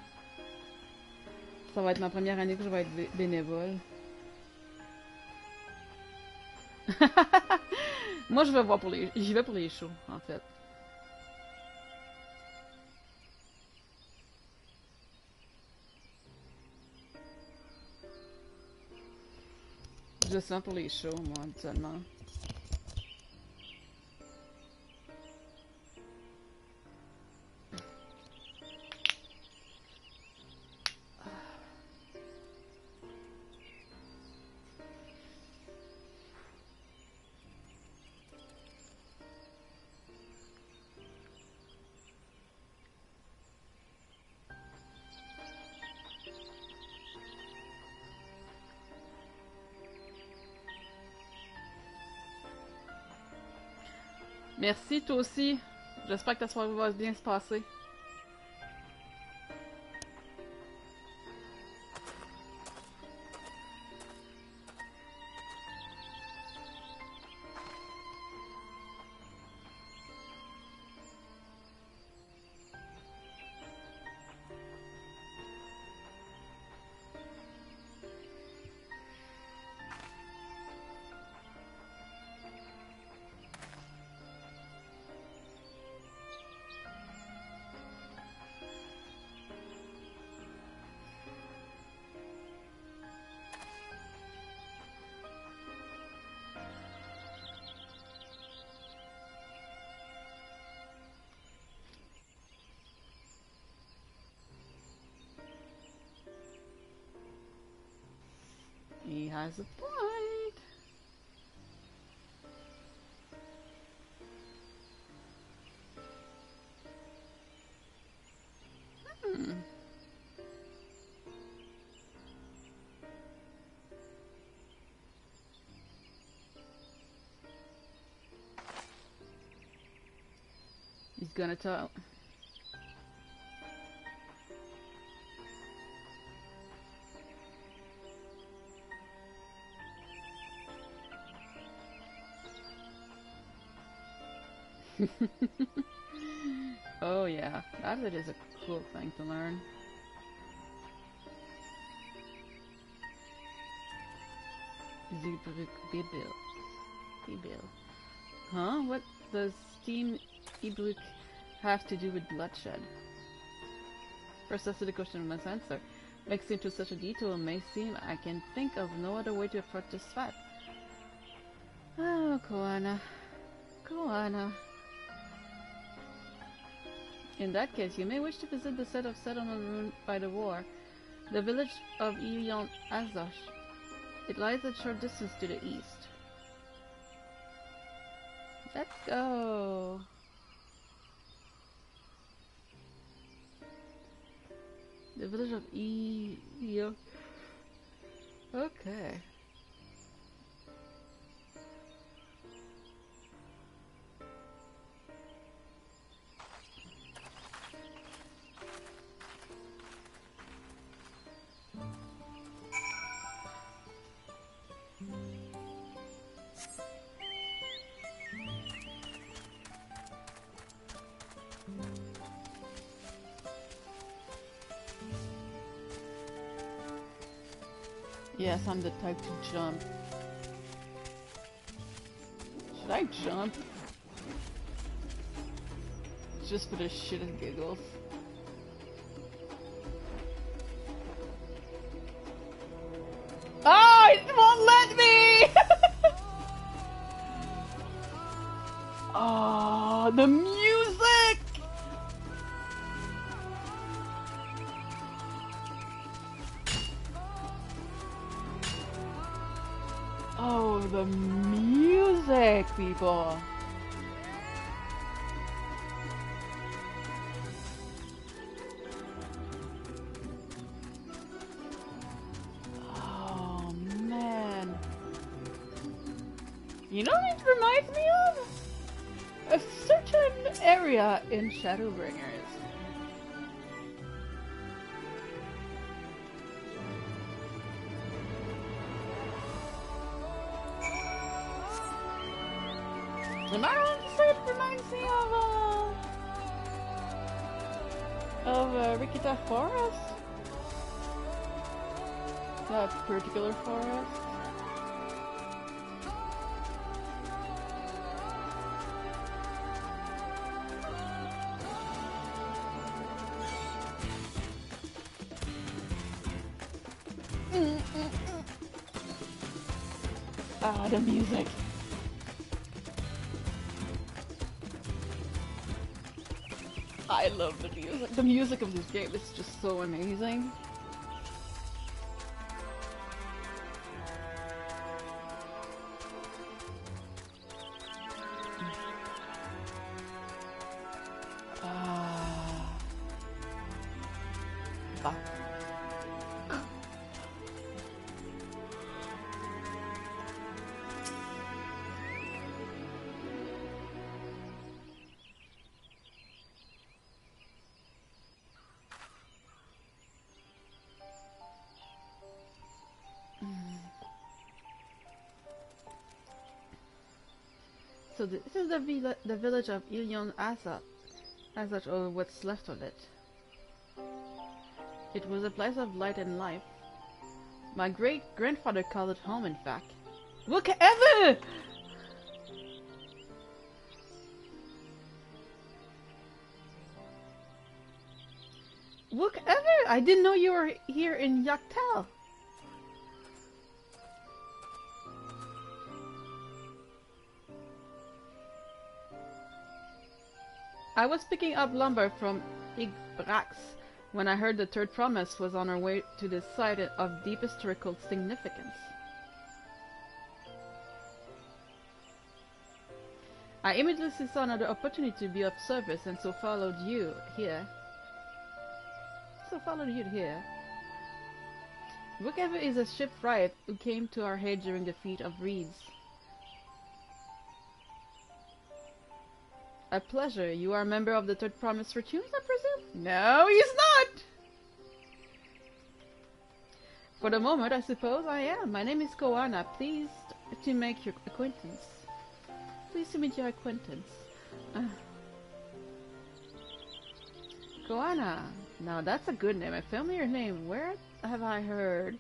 Ça va être ma première année que je vais être bénévole. Moi, je vais voir pour les... J'y vais pour les shows, en fait. Je sens pour les shows, moi, habituellement. Merci, toi aussi. J'espère que ta soirée va bien se passer. has a point. He's gonna tell. Oh yeah, that is a cool thing to learn. Bibil. Huh? What does Steam Iblik have to do with bloodshed? First, that's the question of my answer. Makes into such a detail may seem I can think of no other way to approach this fact. Oh, Koana. Koana. In that case, you may wish to visit the set of settlement ruined by the war, the village of Ilion Azosh. It lies a short distance to the east. Let's go! The village of Ilion. Okay. Yes, I'm the type to jump. Should I jump? Just for the shit and giggles. Oh, it won't let me! Oh, the music! Oh, the music, people! Oh, man. You know what it reminds me of? A certain area in Shadowbringers. Am I wrong to say it reminds me of Rikita Forest? That particular forest? Ah, the music. I love the music. The music of this game is just so amazing. So this is the village of Ilion Azat, or what's left of it. It was a place of light and life. My great-grandfather called it home, in fact. Look ever! Look ever! I didn't know you were here in Yaktel. I was picking up lumber from Igbrax when I heard the third promise was on our way to this site of deep historical significance. I immediately saw another opportunity to be of service, and so followed you here. Whoever is a shipwright who came to our aid during the feat of reeds. A pleasure. You are a member of the Third Promise for Tunes, I presume? No, he's not! For the moment, I suppose I am. My name is Koana. Pleased to make your acquaintance. Pleased to meet your acquaintance. Koana. Now that's a good name. A familiar name. Where have I heard?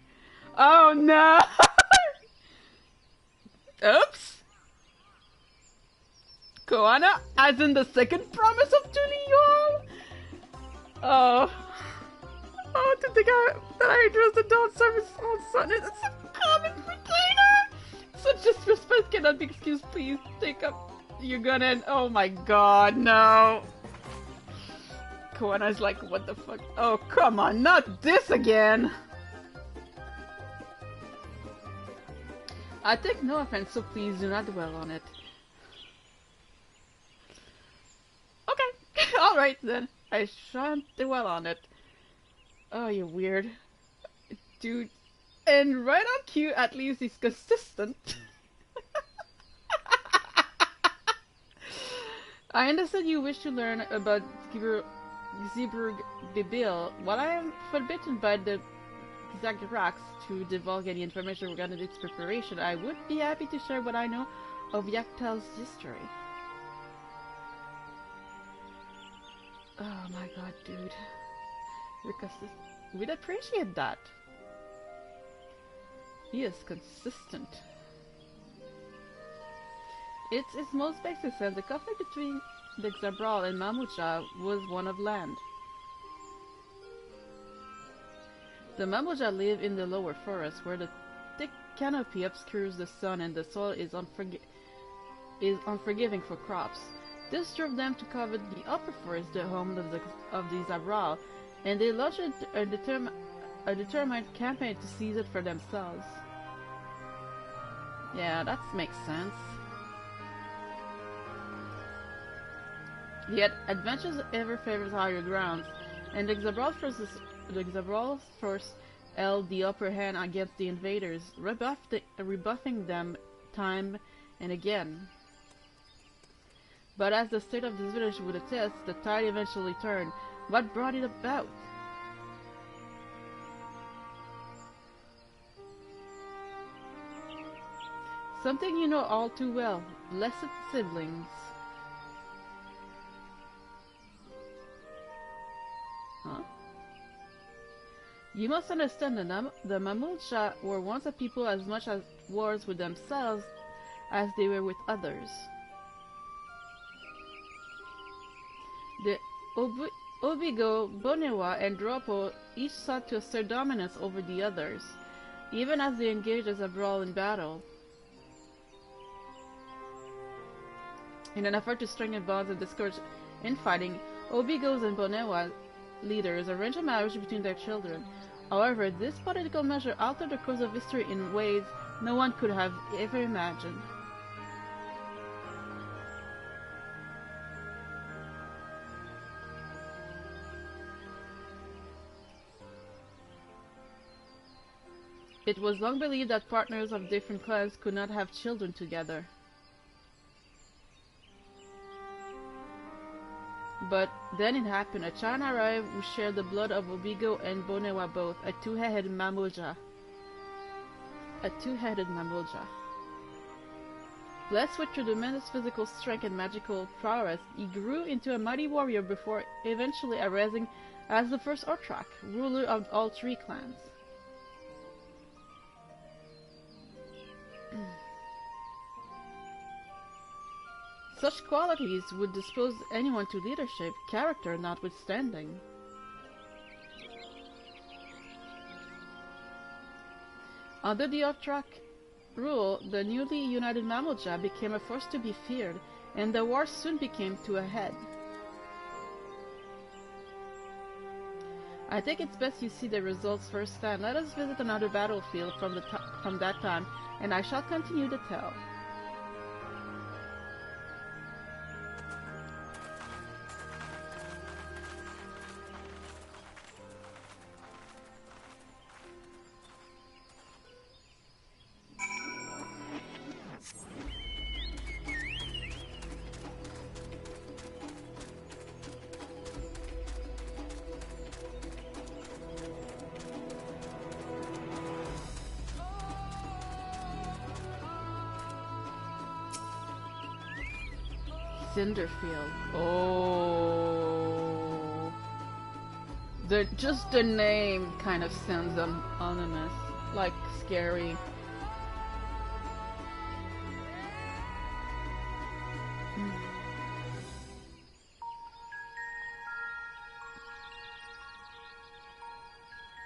Oh no! Oops! Koana, as in the second promise of Tuliyol? Oh. Oh, to think that I was the Dawn Service own son is a common retainer! Such disrespect cannot be excused. Please take up your gun and... Oh my god, no! Koana's like, what the fuck? Oh, come on, not this again! I take no offense, so please do not dwell on it. Okay, alright then. I shan't dwell on it. Oh, you're weird. Dude. And right on cue, at least he's consistent. I understand you wish to learn about Zeebrugg Bibil. While I am forbidden by the Zagarax to divulge any information regarding its preparation, I would be happy to share what I know of Yaktal's history. Oh my god, dude. We'd appreciate that. He is consistent. It's its most basic sense. The conflict between the Xabral and Mamuja was one of land. The Mamuja live in the lower forest, where the thick canopy obscures the sun and the soil is unforgiving for crops. This drove them to cover the upper forest, the home of the Xabral, and they launched a determined campaign to seize it for themselves. Yeah, that makes sense. Yet, adventures ever favors higher grounds, and the Xabral force held the upper hand against the invaders, rebuffing them time and again. But as the state of this village would attest, the tide eventually turned. What brought it about? Something you know all too well. Blessed siblings. Huh? You must understand the Mamulcha were once a people as much at wars with themselves as they were with others. The Obigo, Bonewa, and Dropo each sought to assert dominance over the others, even as they engaged as a brawl in battle. In an effort to strengthen bonds and discourage infighting, Obigos and Bonewa leaders arranged a marriage between their children. However, this political measure altered the course of history in ways no one could have ever imagined. It was long believed that partners of different clans could not have children together. But then it happened. A child arrived who shared the blood of Obigo and Bonewa both, a two-headed Mamulja. Blessed with tremendous physical strength and magical prowess, he grew into a mighty warrior before eventually arising as the first Ortrak, ruler of all three clans. Such qualities would dispose anyone to leadership, character notwithstanding. Under the Ortrak rule, the newly united Mamulja became a force to be feared, and the war soon came to a head. I think it's best you see the results firsthand. Let us visit another battlefield from that time, and I shall continue the tale. Cinderfield. Oh. Just the name kind of sounds ominous, like scary.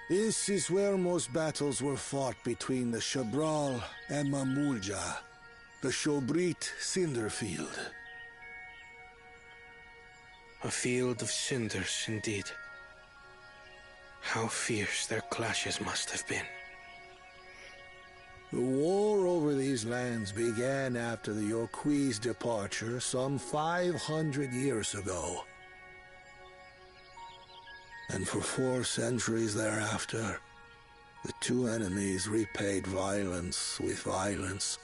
This is where most battles were fought between the Shabral and Mamulja, the Shobrit Cinderfield. A field of cinders, indeed. How fierce their clashes must have been. The war over these lands began after the Yokui's departure some 500 years ago. And for 4 centuries thereafter, the two enemies repaid violence with violence.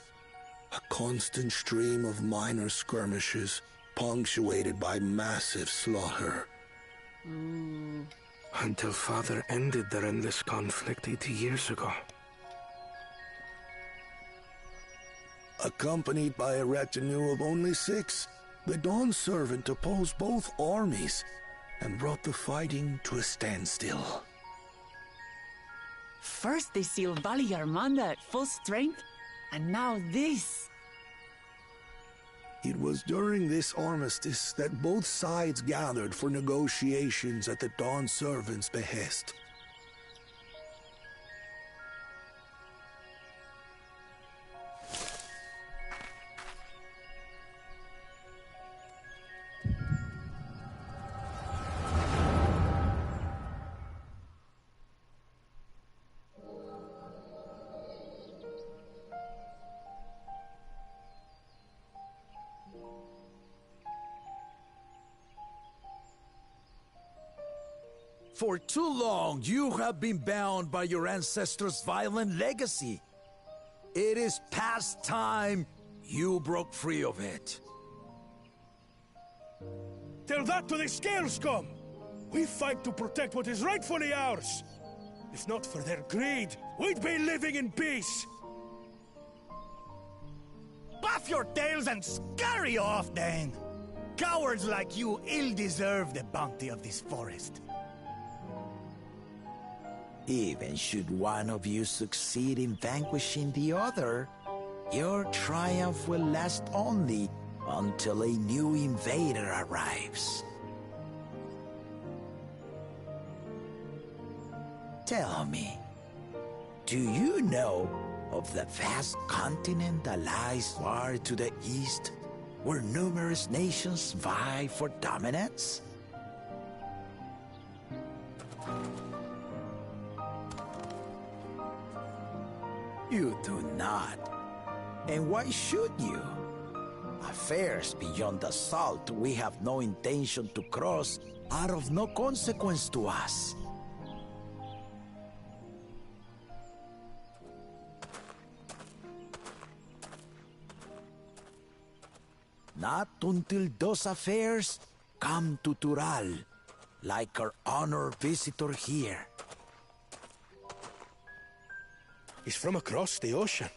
A constant stream of minor skirmishes, punctuated by massive slaughter. Until Father ended their endless conflict 80 years ago. Accompanied by a retinue of only 6, the Dawn Servant opposed both armies and brought the fighting to a standstill. First they sealed Valley Armanda at full strength, and now this. It was during this armistice that both sides gathered for negotiations at the Dawn Servant's behest. For too long, you have been bound by your ancestors' violent legacy. It is past time you broke free of it. Tell that to the Scale Scum! We fight to protect what is rightfully ours! If not for their greed, we'd be living in peace! Buff your tails and scurry off, then! Cowards like you ill deserve the bounty of this forest. Even should one of you succeed in vanquishing the other, your triumph will last only until a new invader arrives. Tell me, do you know of the vast continent that lies far to the east, where numerous nations vie for dominance? You do not. And why should you? Affairs beyond the salt we have no intention to cross are of no consequence to us. Not until those affairs come to Tural, like our honored visitor here. He's from across the ocean.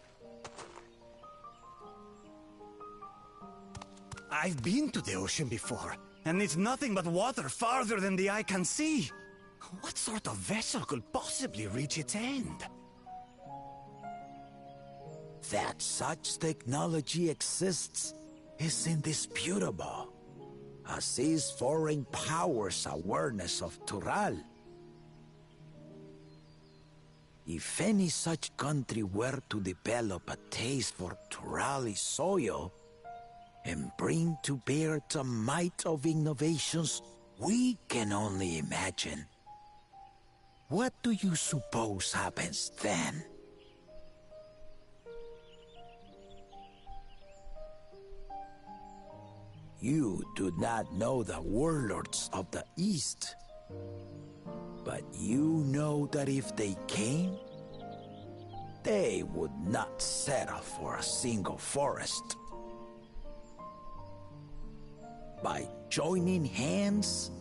I've been to the ocean before, and it's nothing but water farther than the eye can see. What sort of vessel could possibly reach its end? That such technology exists is indisputable, as is foreign powers' awareness of Tural. If any such country were to develop a taste for Turali soil and bring to bear the might of innovations we can only imagine, what do you suppose happens then? You do not know the warlords of the East, but you know that if they came, they would not settle for a single forest. By joining hands,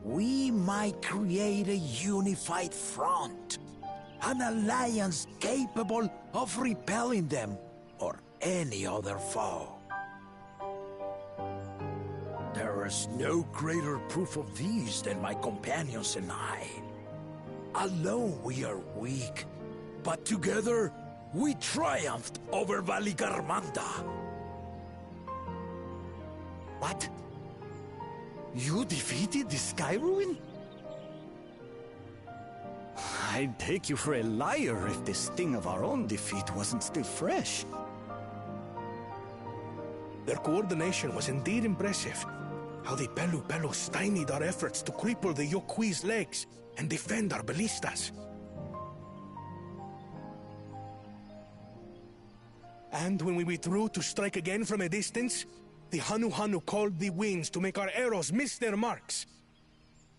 we might create a unified front, an alliance capable of repelling them or any other foe. There's no greater proof of these than my companions and I. Alone we are weak, but together we triumphed over Valigarmanda. What? You defeated the Sky Ruin? I'd take you for a liar if the sting of our own defeat wasn't still fresh. Their coordination was indeed impressive. How the Pelu stymied our efforts to cripple the Yokui's legs and defend our ballistas. And when we withdrew to strike again from a distance, the Hanu called the winds to make our arrows miss their marks.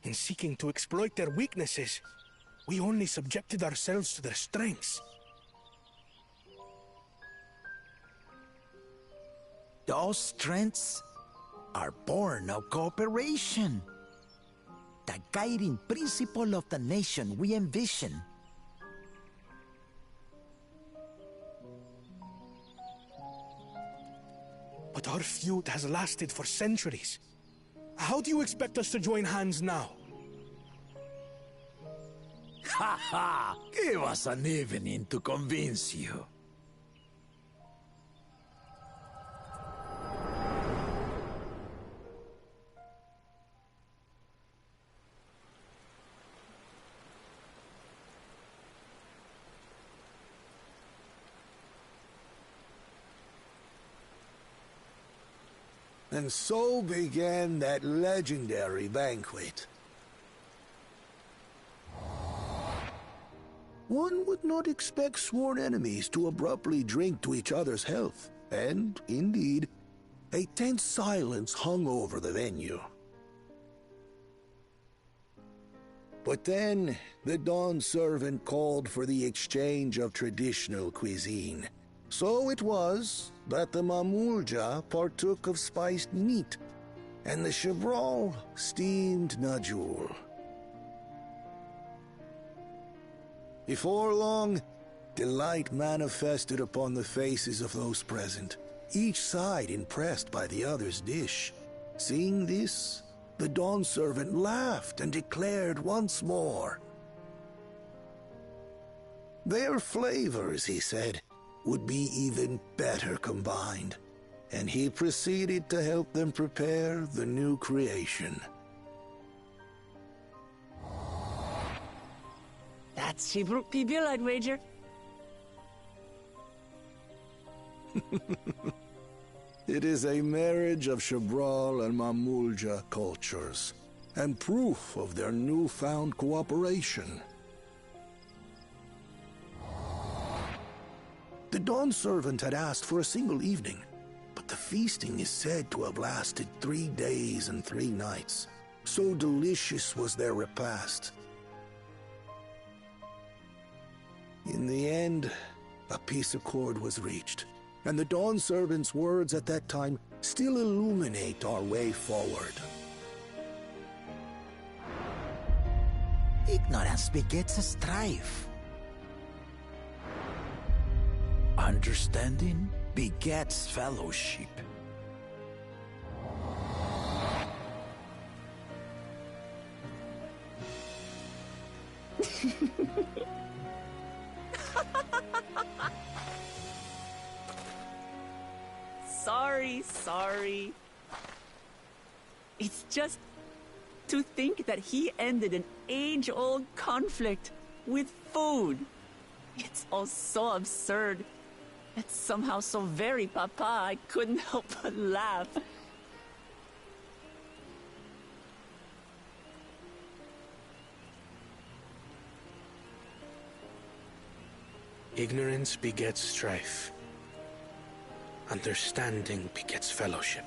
In seeking to exploit their weaknesses, we only subjected ourselves to their strengths. Those strengths are born of cooperation. The guiding principle of the nation we envision. But our feud has lasted for centuries. How do you expect us to join hands now? Ha ha! Give us an evening to convince you. And so began that legendary banquet. One would not expect sworn enemies to abruptly drink to each other's health, and, indeed, a tense silence hung over the venue. But then, the Dawn servant called for the exchange of traditional cuisine. So it was that the Mamulja partook of spiced meat, and the Chevral steamed najul. Before long, delight manifested upon the faces of those present, each side impressed by the other's dish. Seeing this, the Dawn servant laughed and declared once more. Their flavors, he said, would be even better combined, and he proceeded to help them prepare the new creation. That's Shibruk Pibil, I'd wager. It is a marriage of Chevral and Mamulja cultures, and proof of their newfound cooperation. The Dawn servant had asked for a single evening, but the feasting is said to have lasted 3 days and 3 nights. So delicious was their repast. In the end, a peace accord was reached, and the Dawn servant's words at that time still illuminate our way forward. Ignorance begets strife. Understanding begets fellowship. Sorry. It's just to think that he ended an age-old conflict with food. It's all so absurd. It's somehow so very papa, I couldn't help but laugh. Ignorance begets strife. Understanding begets fellowship.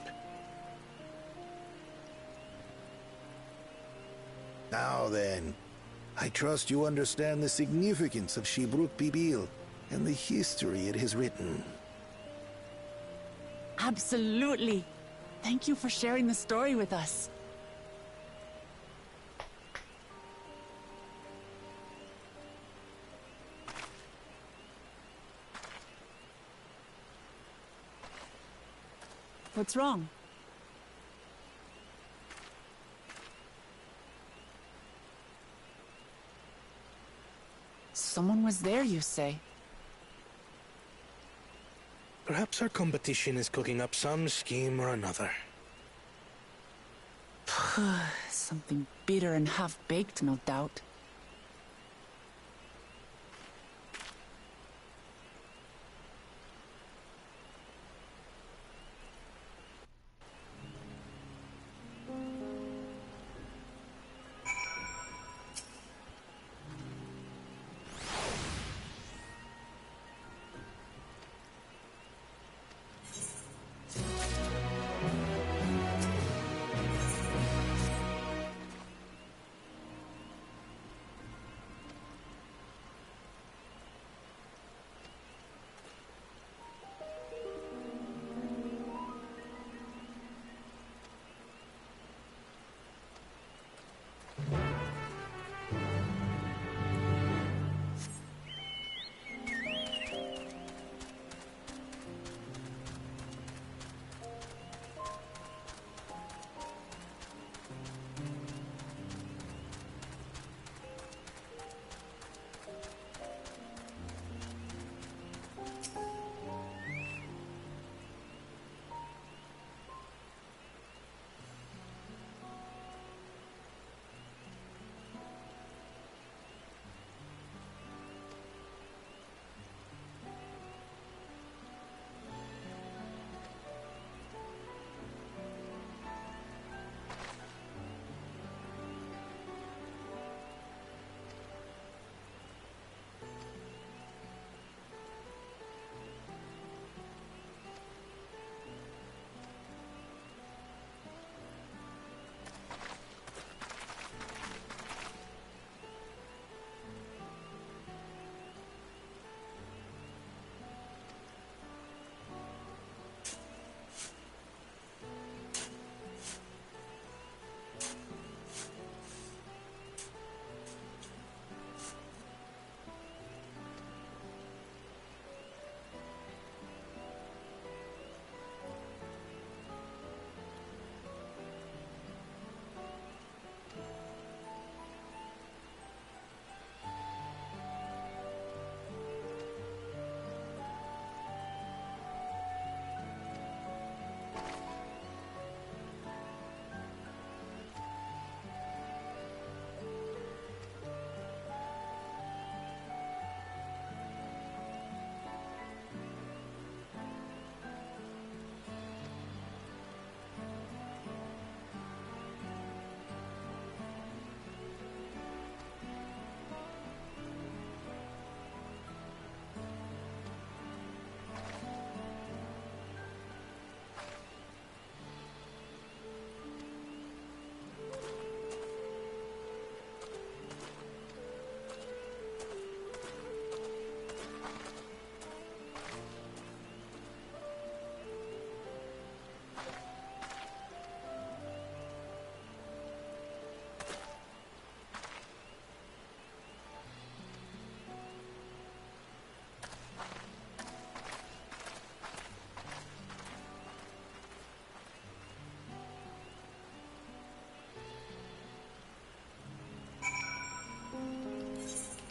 Now then, I trust you understand the significance of Shibruk Pibil and the history it has written. Absolutely. Thank you for sharing the story with us. What's wrong? Someone was there, you say? Perhaps our competition is cooking up some scheme or another. Something bitter and half-baked, no doubt.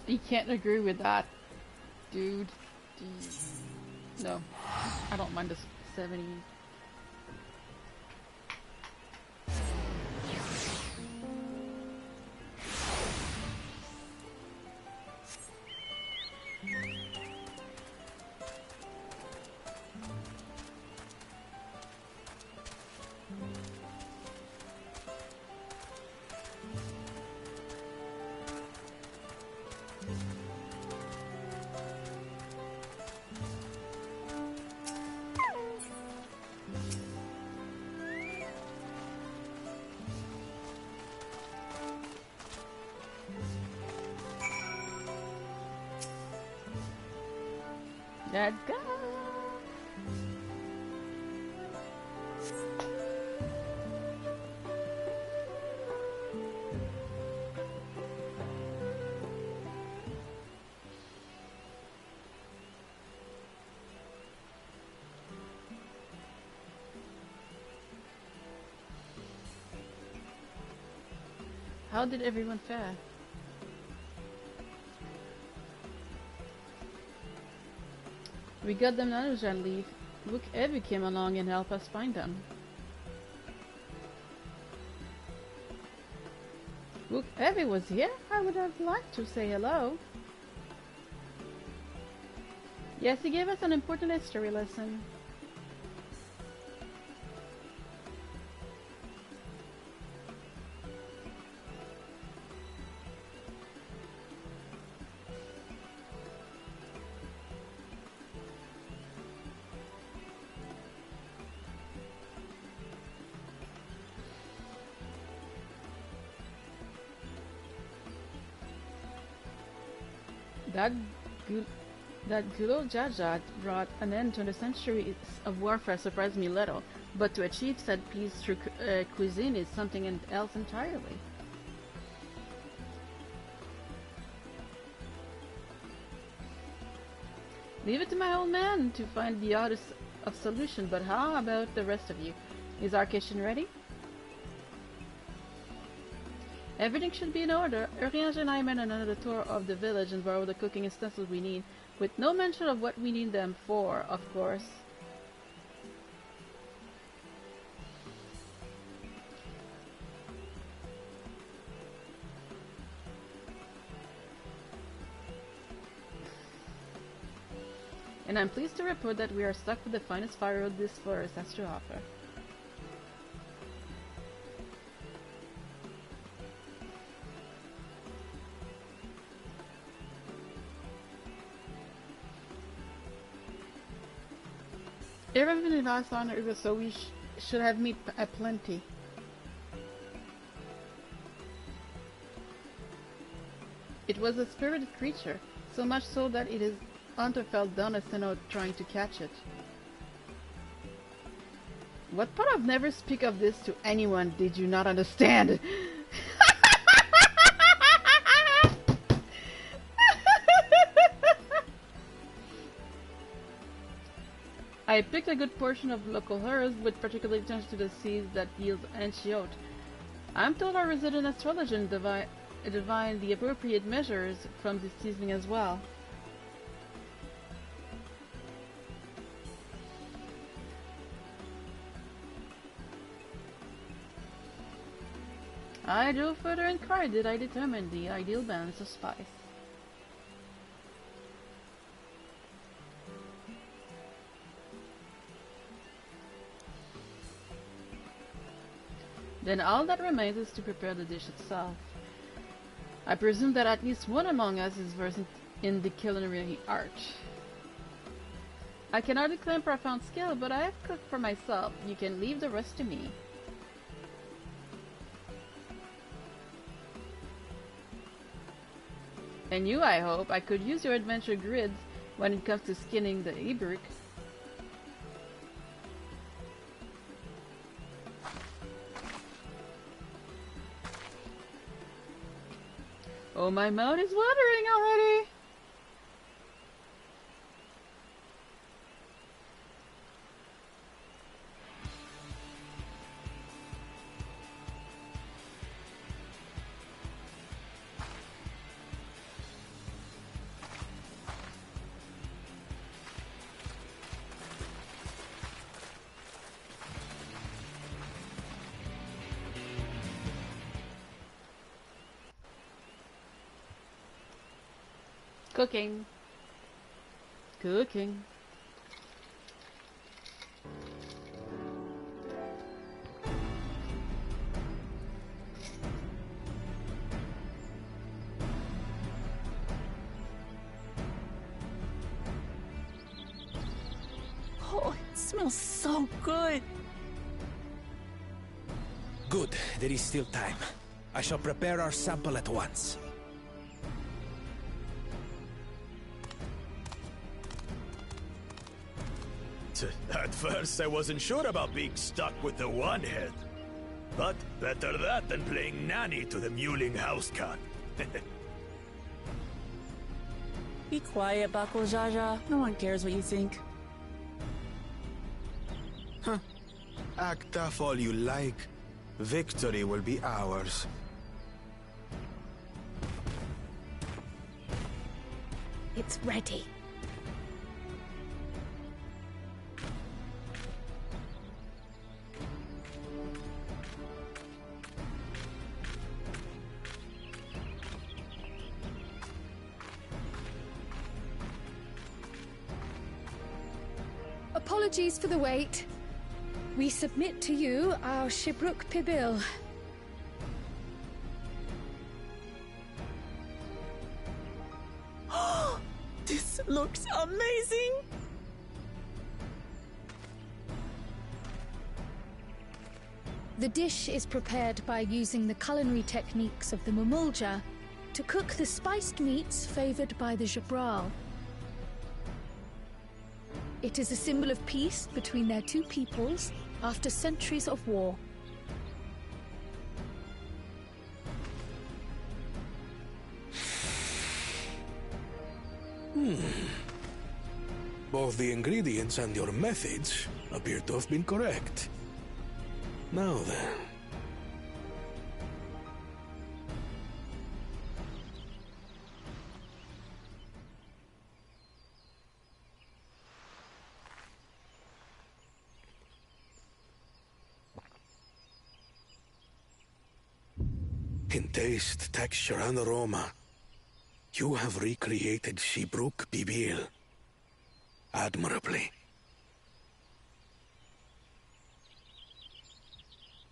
You can't agree with that, dude. No, I don't mind the 70s. Let's go! How did everyone fare? We got them knowledge and leave. Look, Evie came along and helped us find them. Look, Evie was here? I would have liked to say hello. Yes, he gave us an important history lesson. That good old Jaja brought an end to the centuries of warfare surprised me little, but to achieve said peace through cuisine is something else entirely. Leave it to my old man to find the oddest of solution, but how about the rest of you? Is our kitchen ready? Everything should be in order. Uriange and I made another tour of the village and borrowed the cooking utensils we need, with no mention of what we need them for, of course. And I'm pleased to report that we are stuck with the finest firewood this forest has to offer. Even if last on it was so we should have meat aplenty. It was a spirited creature, so much so that his hunter fell down a cenote trying to catch it. What part of never speak of this to anyone did you not understand? I picked a good portion of local herbs, with particular attention to the seeds that yield antiote. I'm told our resident astrologer divine the appropriate measures from this seasoning as well. I do further inquiry did I determine the ideal balance of spice. Then all that remains is to prepare the dish itself. I presume that at least one among us is versed in the culinary art. I cannot claim profound skill, but I have cooked for myself. You can leave the rest to me. And you, I hope, I could use your adventure grids when it comes to skinning the Ibrik. Oh, my mouth is watering already! Cooking. Cooking. Oh, it smells so good. Good, there is still time. I shall prepare our sample at once. At first, I wasn't sure about being stuck with the one head. But better that than playing nanny to the mewling house cat. Be quiet, Bako Jaja. No one cares what you think. Huh. Act tough all you like. Victory will be ours. It's ready. Apologies for the wait. We submit to you our Shibruk Pibil. This looks amazing! The dish is prepared by using the culinary techniques of the Mamulja to cook the spiced meats favored by the Jabral. It is a symbol of peace between their two peoples after centuries of war. Both the ingredients and your methods appear to have been correct. Now then. In taste, texture, and aroma, you have recreated Shibruk Pibil admirably.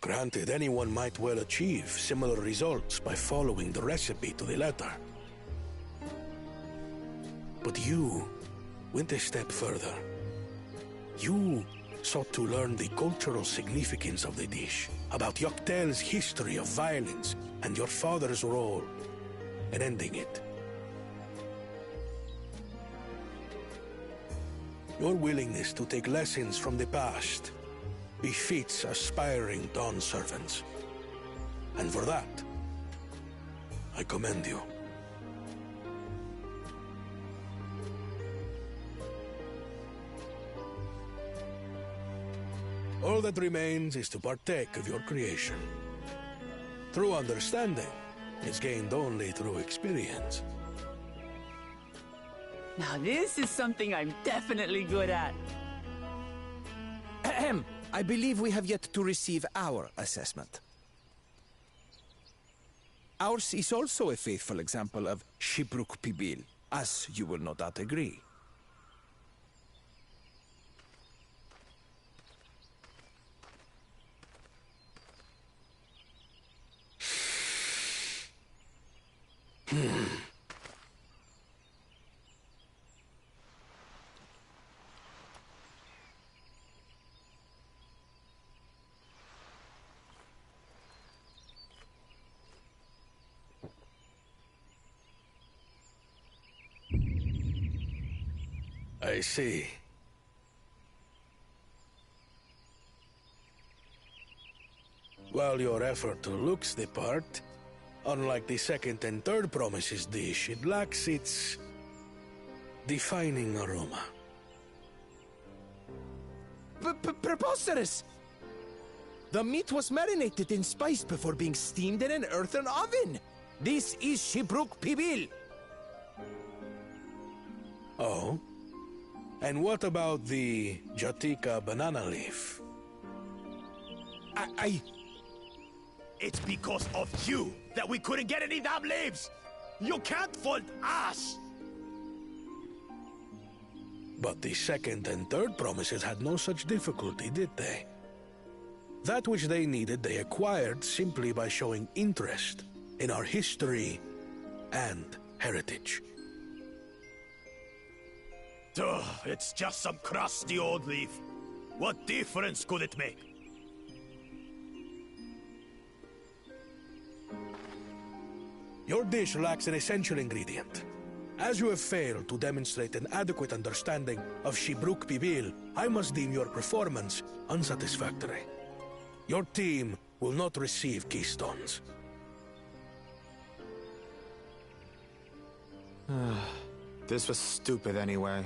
Granted, anyone might well achieve similar results by following the recipe to the letter. But you went a step further. You sought to learn the cultural significance of the dish, about Yoktel's history of violence and your father's role in ending it. Your willingness to take lessons from the past befits aspiring Dawn servants. And for that, I commend you. All that remains is to partake of your creation. True understanding is gained only through experience. Now this is something I'm definitely good at. Ahem. I believe we have yet to receive our assessment. Ours is also a faithful example of Shibruk Pibil, as you will no doubt agree. I see. While your effort looks the part, unlike the second and third promises dish, it lacks its defining aroma. Preposterous! The meat was marinated in spice before being steamed in an earthen oven. This is Shibruk Pibil. Oh? And what about the Jatika banana leaf? It's because of you that we couldn't get any damn leaves! You can't fault us! But the second and third promises had no such difficulty, did they? That which they needed, they acquired simply by showing interest in our history and heritage. Ugh, it's just some crusty old leaf. What difference could it make? Your dish lacks an essential ingredient. As you have failed to demonstrate an adequate understanding of Shibruk Pibil, I must deem your performance unsatisfactory. Your team will not receive keystones. This was stupid anyway.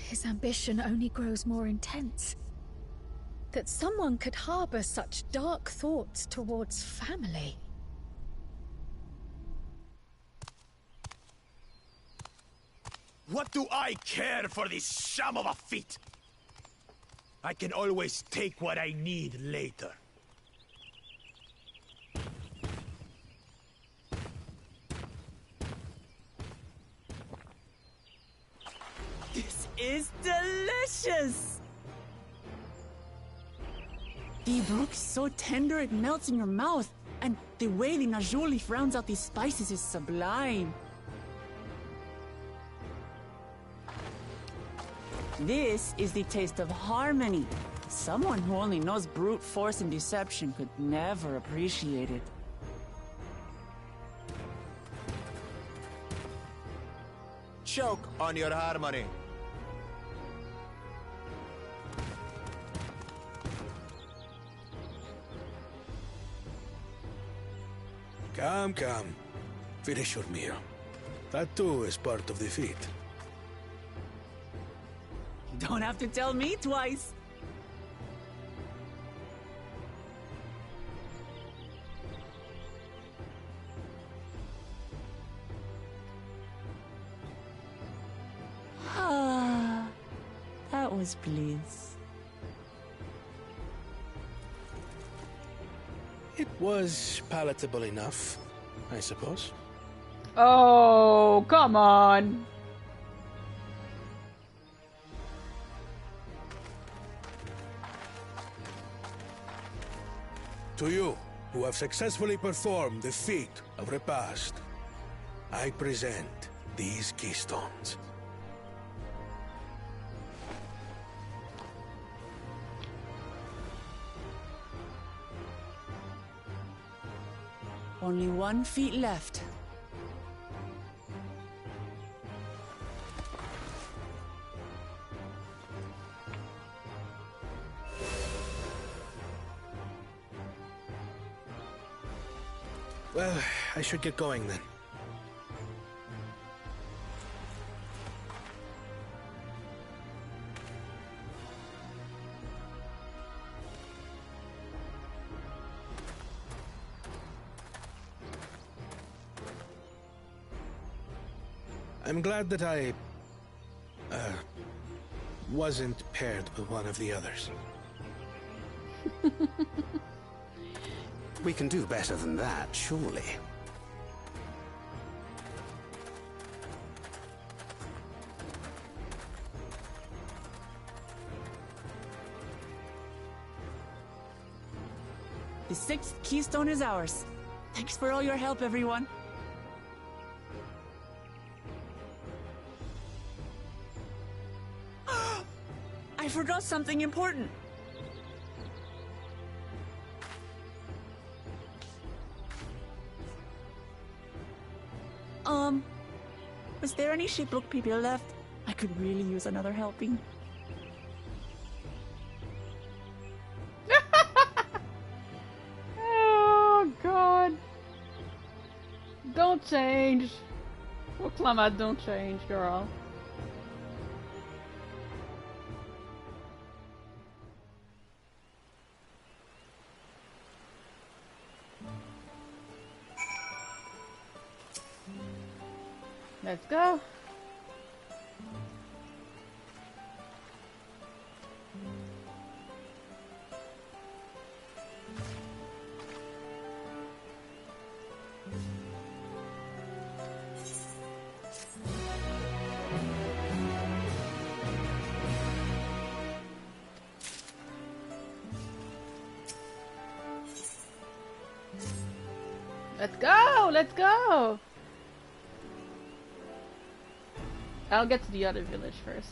His ambition only grows more intense. That someone could harbor such dark thoughts towards family. What do I care for this sham of a feat? I can always take what I need later. This is delicious! The brook is so tender it melts in your mouth, and the way the najou leaf rounds out these spices is sublime. This is the taste of harmony. Someone who only knows brute force and deception could never appreciate it. Choke on your harmony. Come, come. Finish your meal. That too is part of the feat. You don't have to tell me twice. Ah, that was bliss. It was palatable enough, I suppose. Oh, come on. To you, who have successfully performed the feat of repast, I present these keystones. Only 1 feet left. Well, I should get going then. I'm glad that I wasn't paired with one of the others. We can do better than that, surely. The 6th keystone is ours. Thanks for all your help, everyone. I forgot something important. Was there any shipbook people left? I could really use another helping. Oh, God. Don't change. Proclama, don't change, girl. Let's go. Let's go! Let's go! I'll get to the other village first.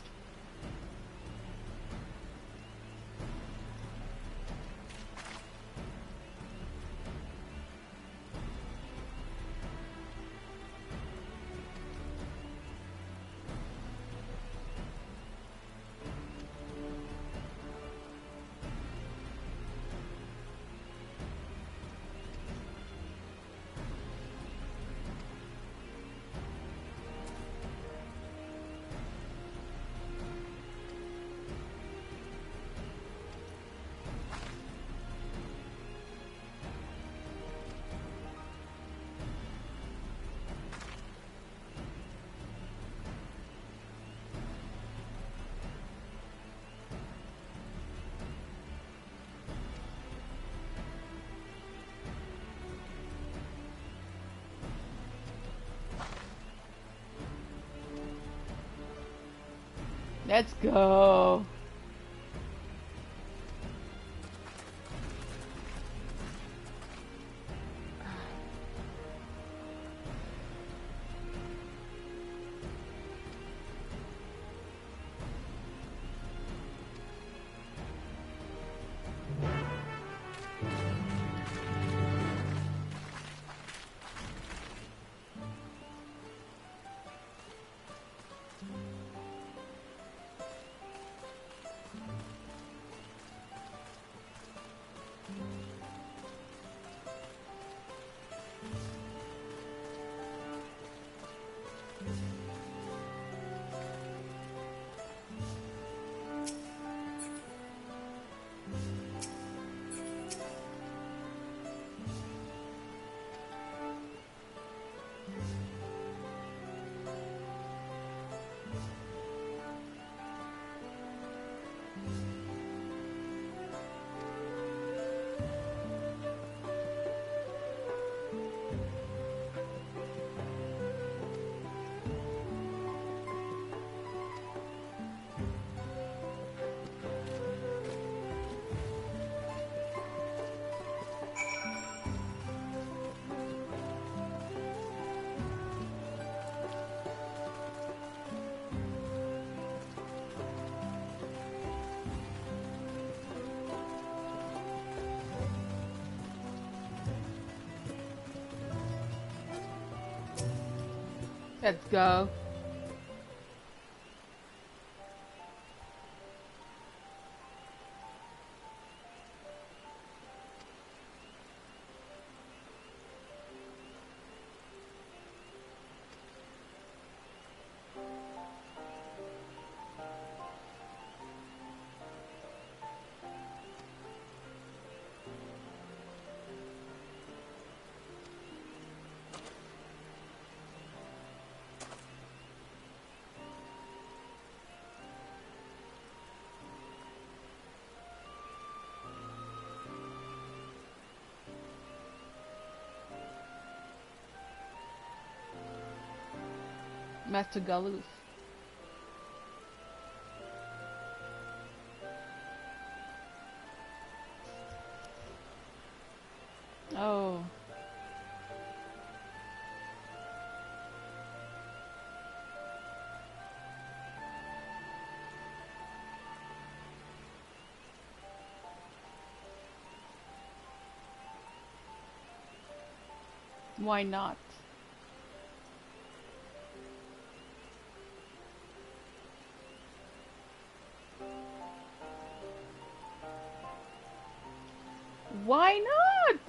Let's go. Let's go. Master Galus. Oh. Why not? Why not?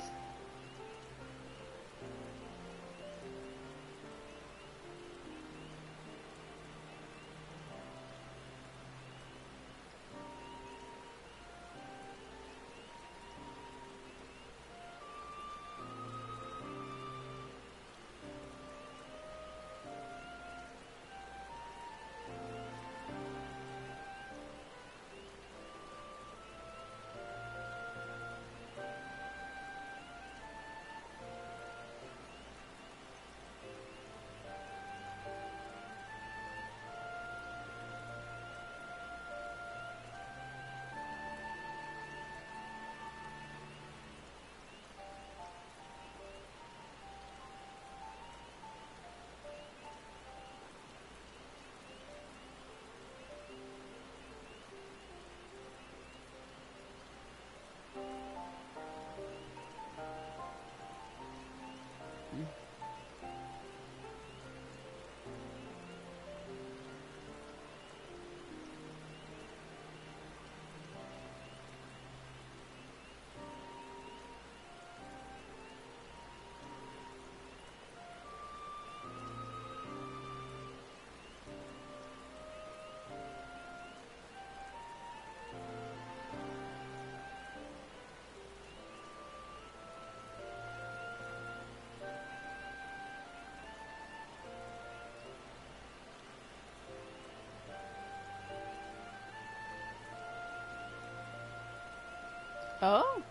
Oh.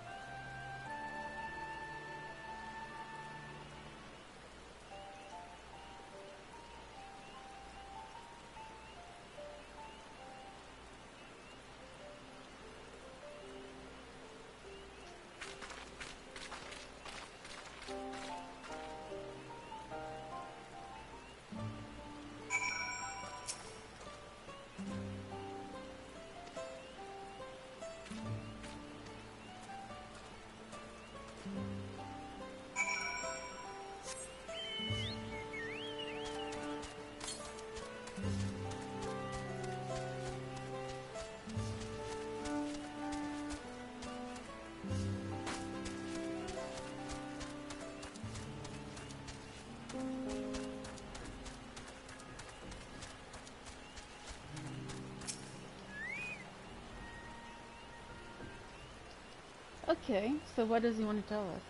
Okay, so what does he want to tell us?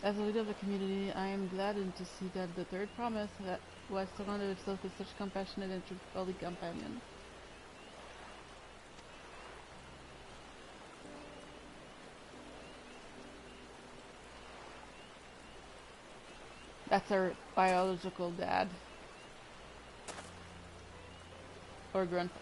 As a leader of the community, I am gladdened to see that the third promise that was surrounded itself with such compassionate and truthful companions. That's our biological dad. Or grandpa.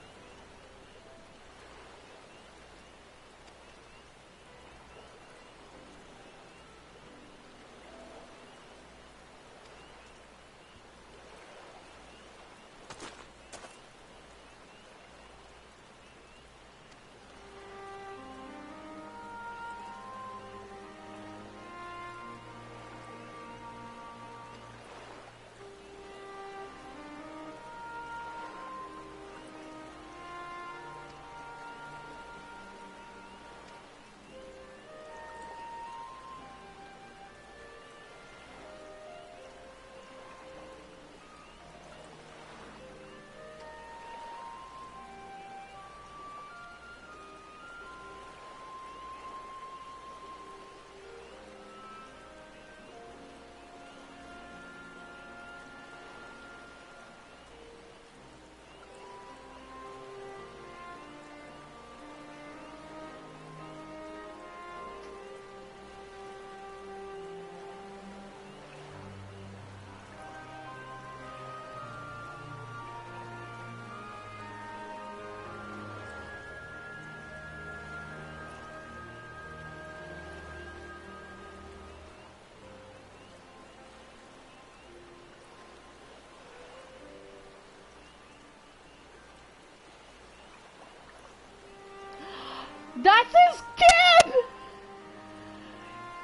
That's his kid!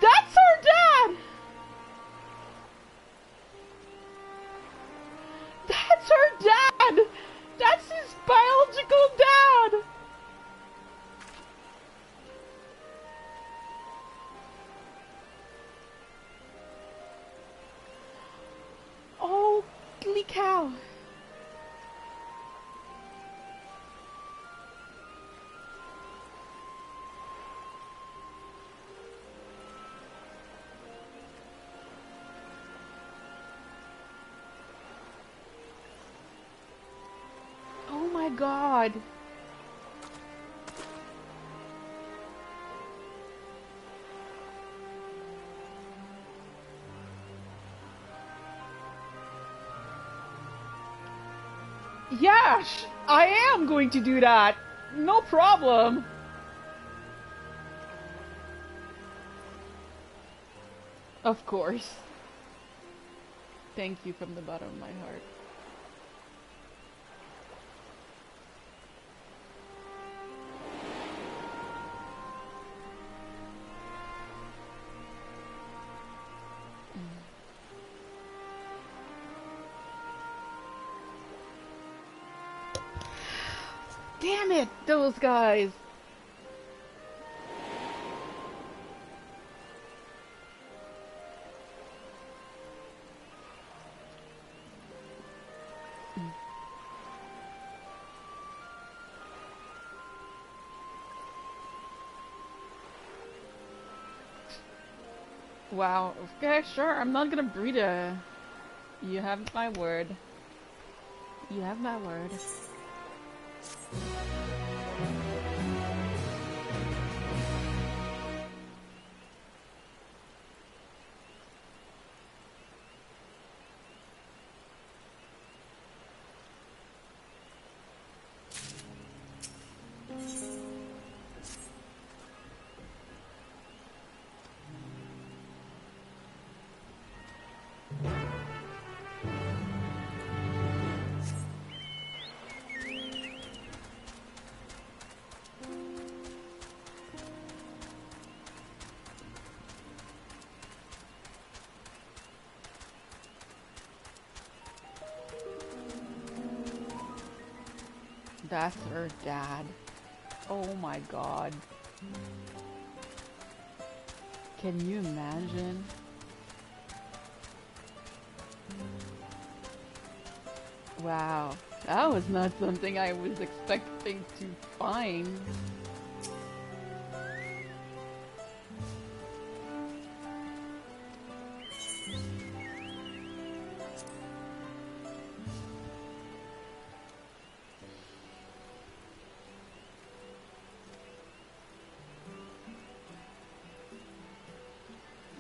That's her dad! That's her dad! That's his biological dad! Holy cow! Oh my god. Yeah, I am going to do that. No problem. Of course. Thank you from the bottom of my heart. Damn it, those guys! Wow, okay, sure, I'm not gonna breed a... You have my word. You have my word. That's her dad. Oh my god. Can you imagine? Wow, that was not something I was expecting to find.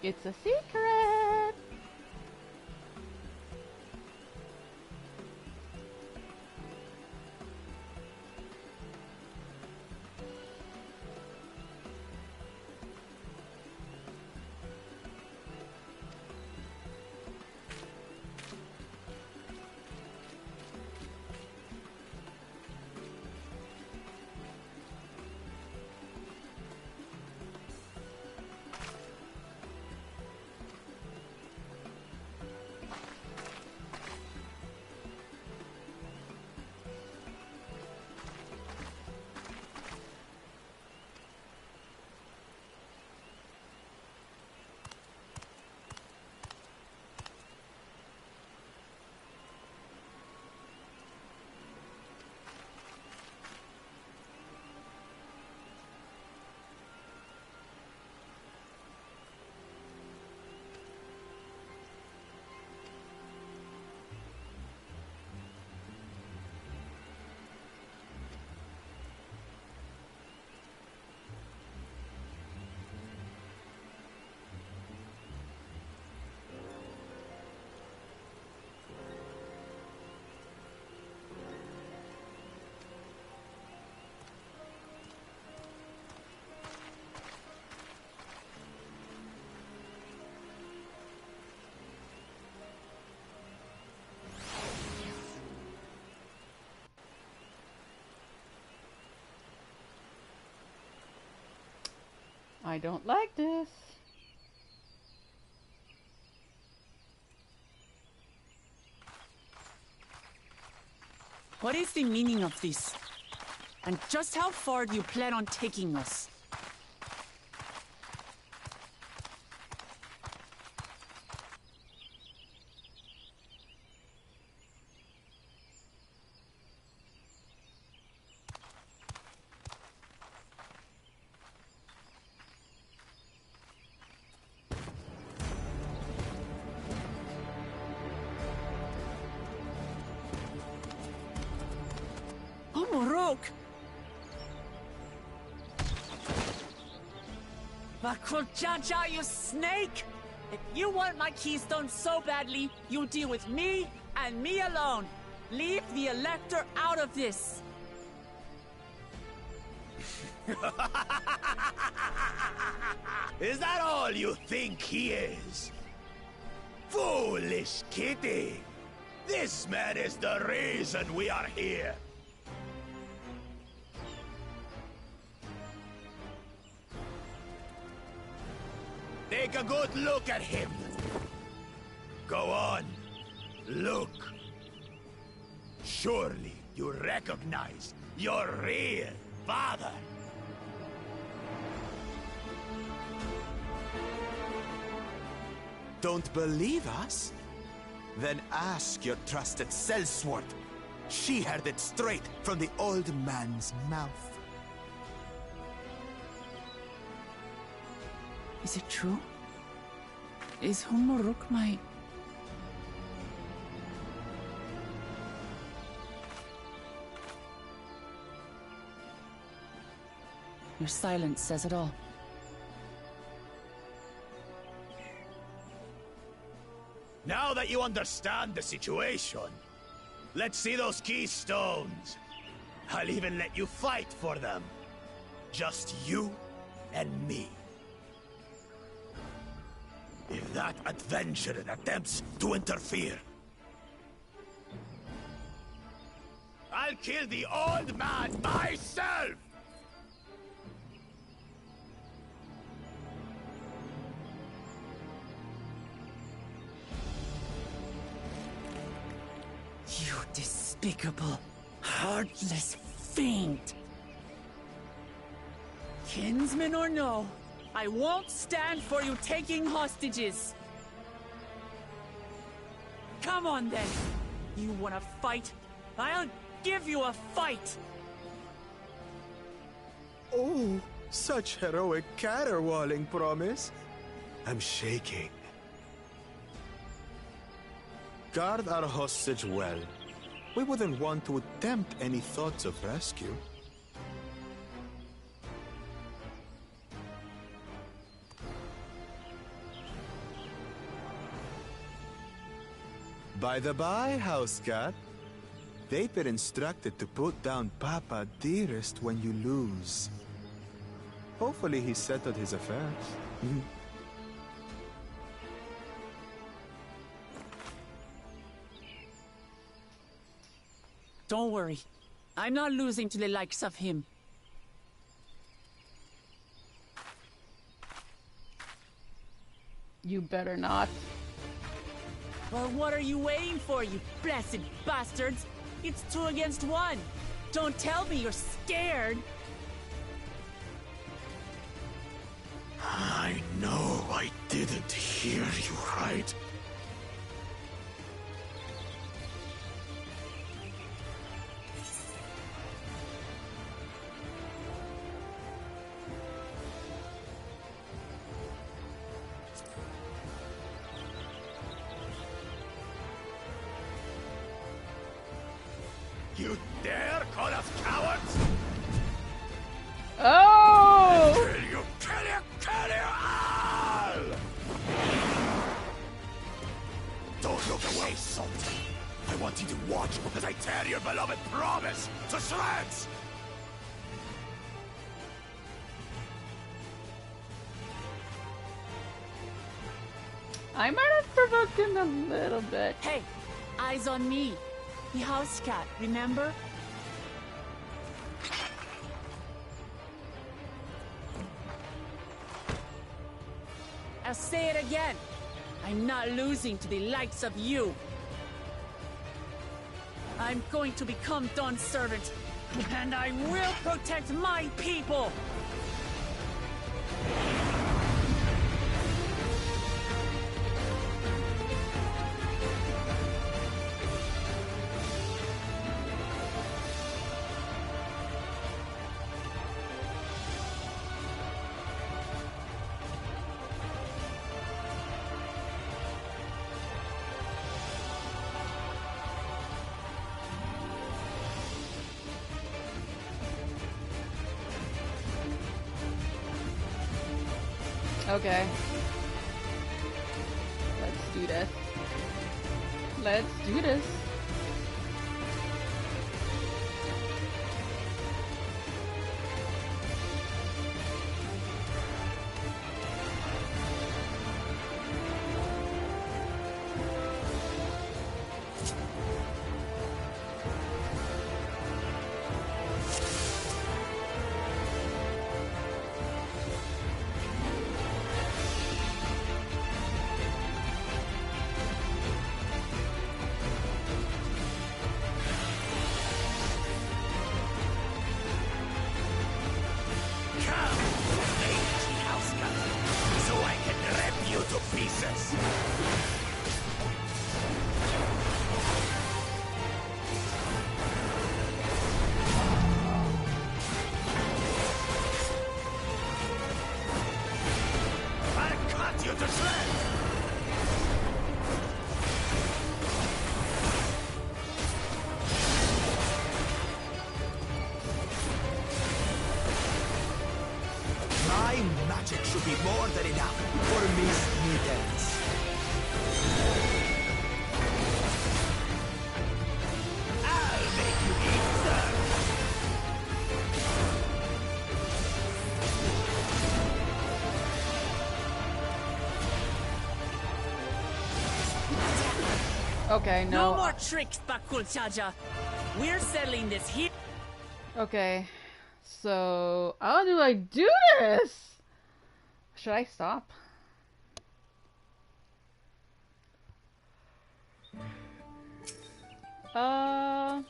It's a secret! I don't like this. What is the meaning of this? And just how far do you plan on taking us? Jaja, you snake! If you want my keystone so badly, you deal with me and me alone. Leave the Elector out of this. Is that all you think he is? Foolish kitty! This man is the reason we are here. Take a good look at him. Go on. Look. Surely you recognize your real father. Don't believe us? Then ask your trusted sellsword. She heard it straight from the old man's mouth. Is it true? Is Humuruk my... Your silence says it all. Now that you understand the situation, let's see those keystones. I'll even let you fight for them. Just you and me. If that adventurer attempts to interfere, I'll kill the old man myself! You despicable, heartless fiend! Kinsman or no, I won't stand for you taking hostages. Come on then. You wanna fight? I'll give you a fight! Oh, such heroic caterwauling promise. I'm shaking. Guard our hostage well. We wouldn't want to attempt any thoughts of rescue. By the by, house cat, they've been instructed to put down Papa dearest when you lose. Hopefully he settled his affairs. Don't worry. I'm not losing to the likes of him. You better not. Well, what are you waiting for, you blessed bastards? It's 2 against 1. Don't tell me you're scared. I know I didn't hear you right. You dare call us cowards? Oh! Kill you all! Don't look away, Salt. I want you to watch as I tear your beloved promise to shreds! I might have provoked him a little bit. Hey, eyes on me. The house cat, remember? I'll say it again. I'm not losing to the likes of you. I'm going to become Dawn's servant, and I will protect my people! Okay. Let's do this. Let's do this. Magic should be more than enough for Miss Mittens. I'll make you eat them. Okay, no. No more tricks, Bakul Chaja. We're settling this here. Okay. So, how do I do this? Should I stop? I'm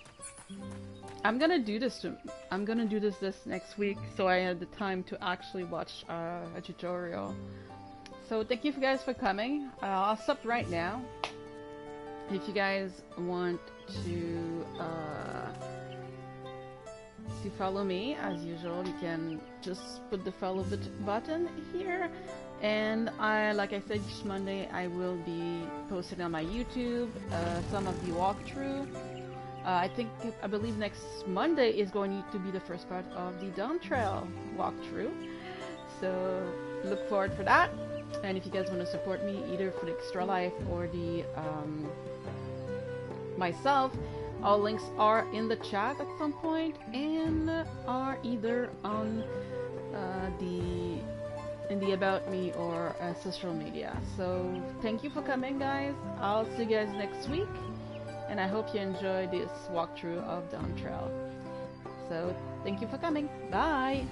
gonna do this. I'm gonna do this next week, so I had the time to actually watch a tutorial. So thank you guys for coming. I'll stop right now, if you guys want to follow me, as usual, you can just put the follow button here. And like I said, each Monday I will be posting on my YouTube some of the walkthrough. I believe next Monday is going to be the first part of the Dawntrail walkthrough. So look forward for that. And if you guys want to support me either for the Extra Life or the myself, all links are in the chat at some point and are either on in the About Me or social media. So thank you for coming, guys. I'll see you guys next week, and I hope you enjoy this walkthrough of Dawntrail. So thank you for coming. Bye!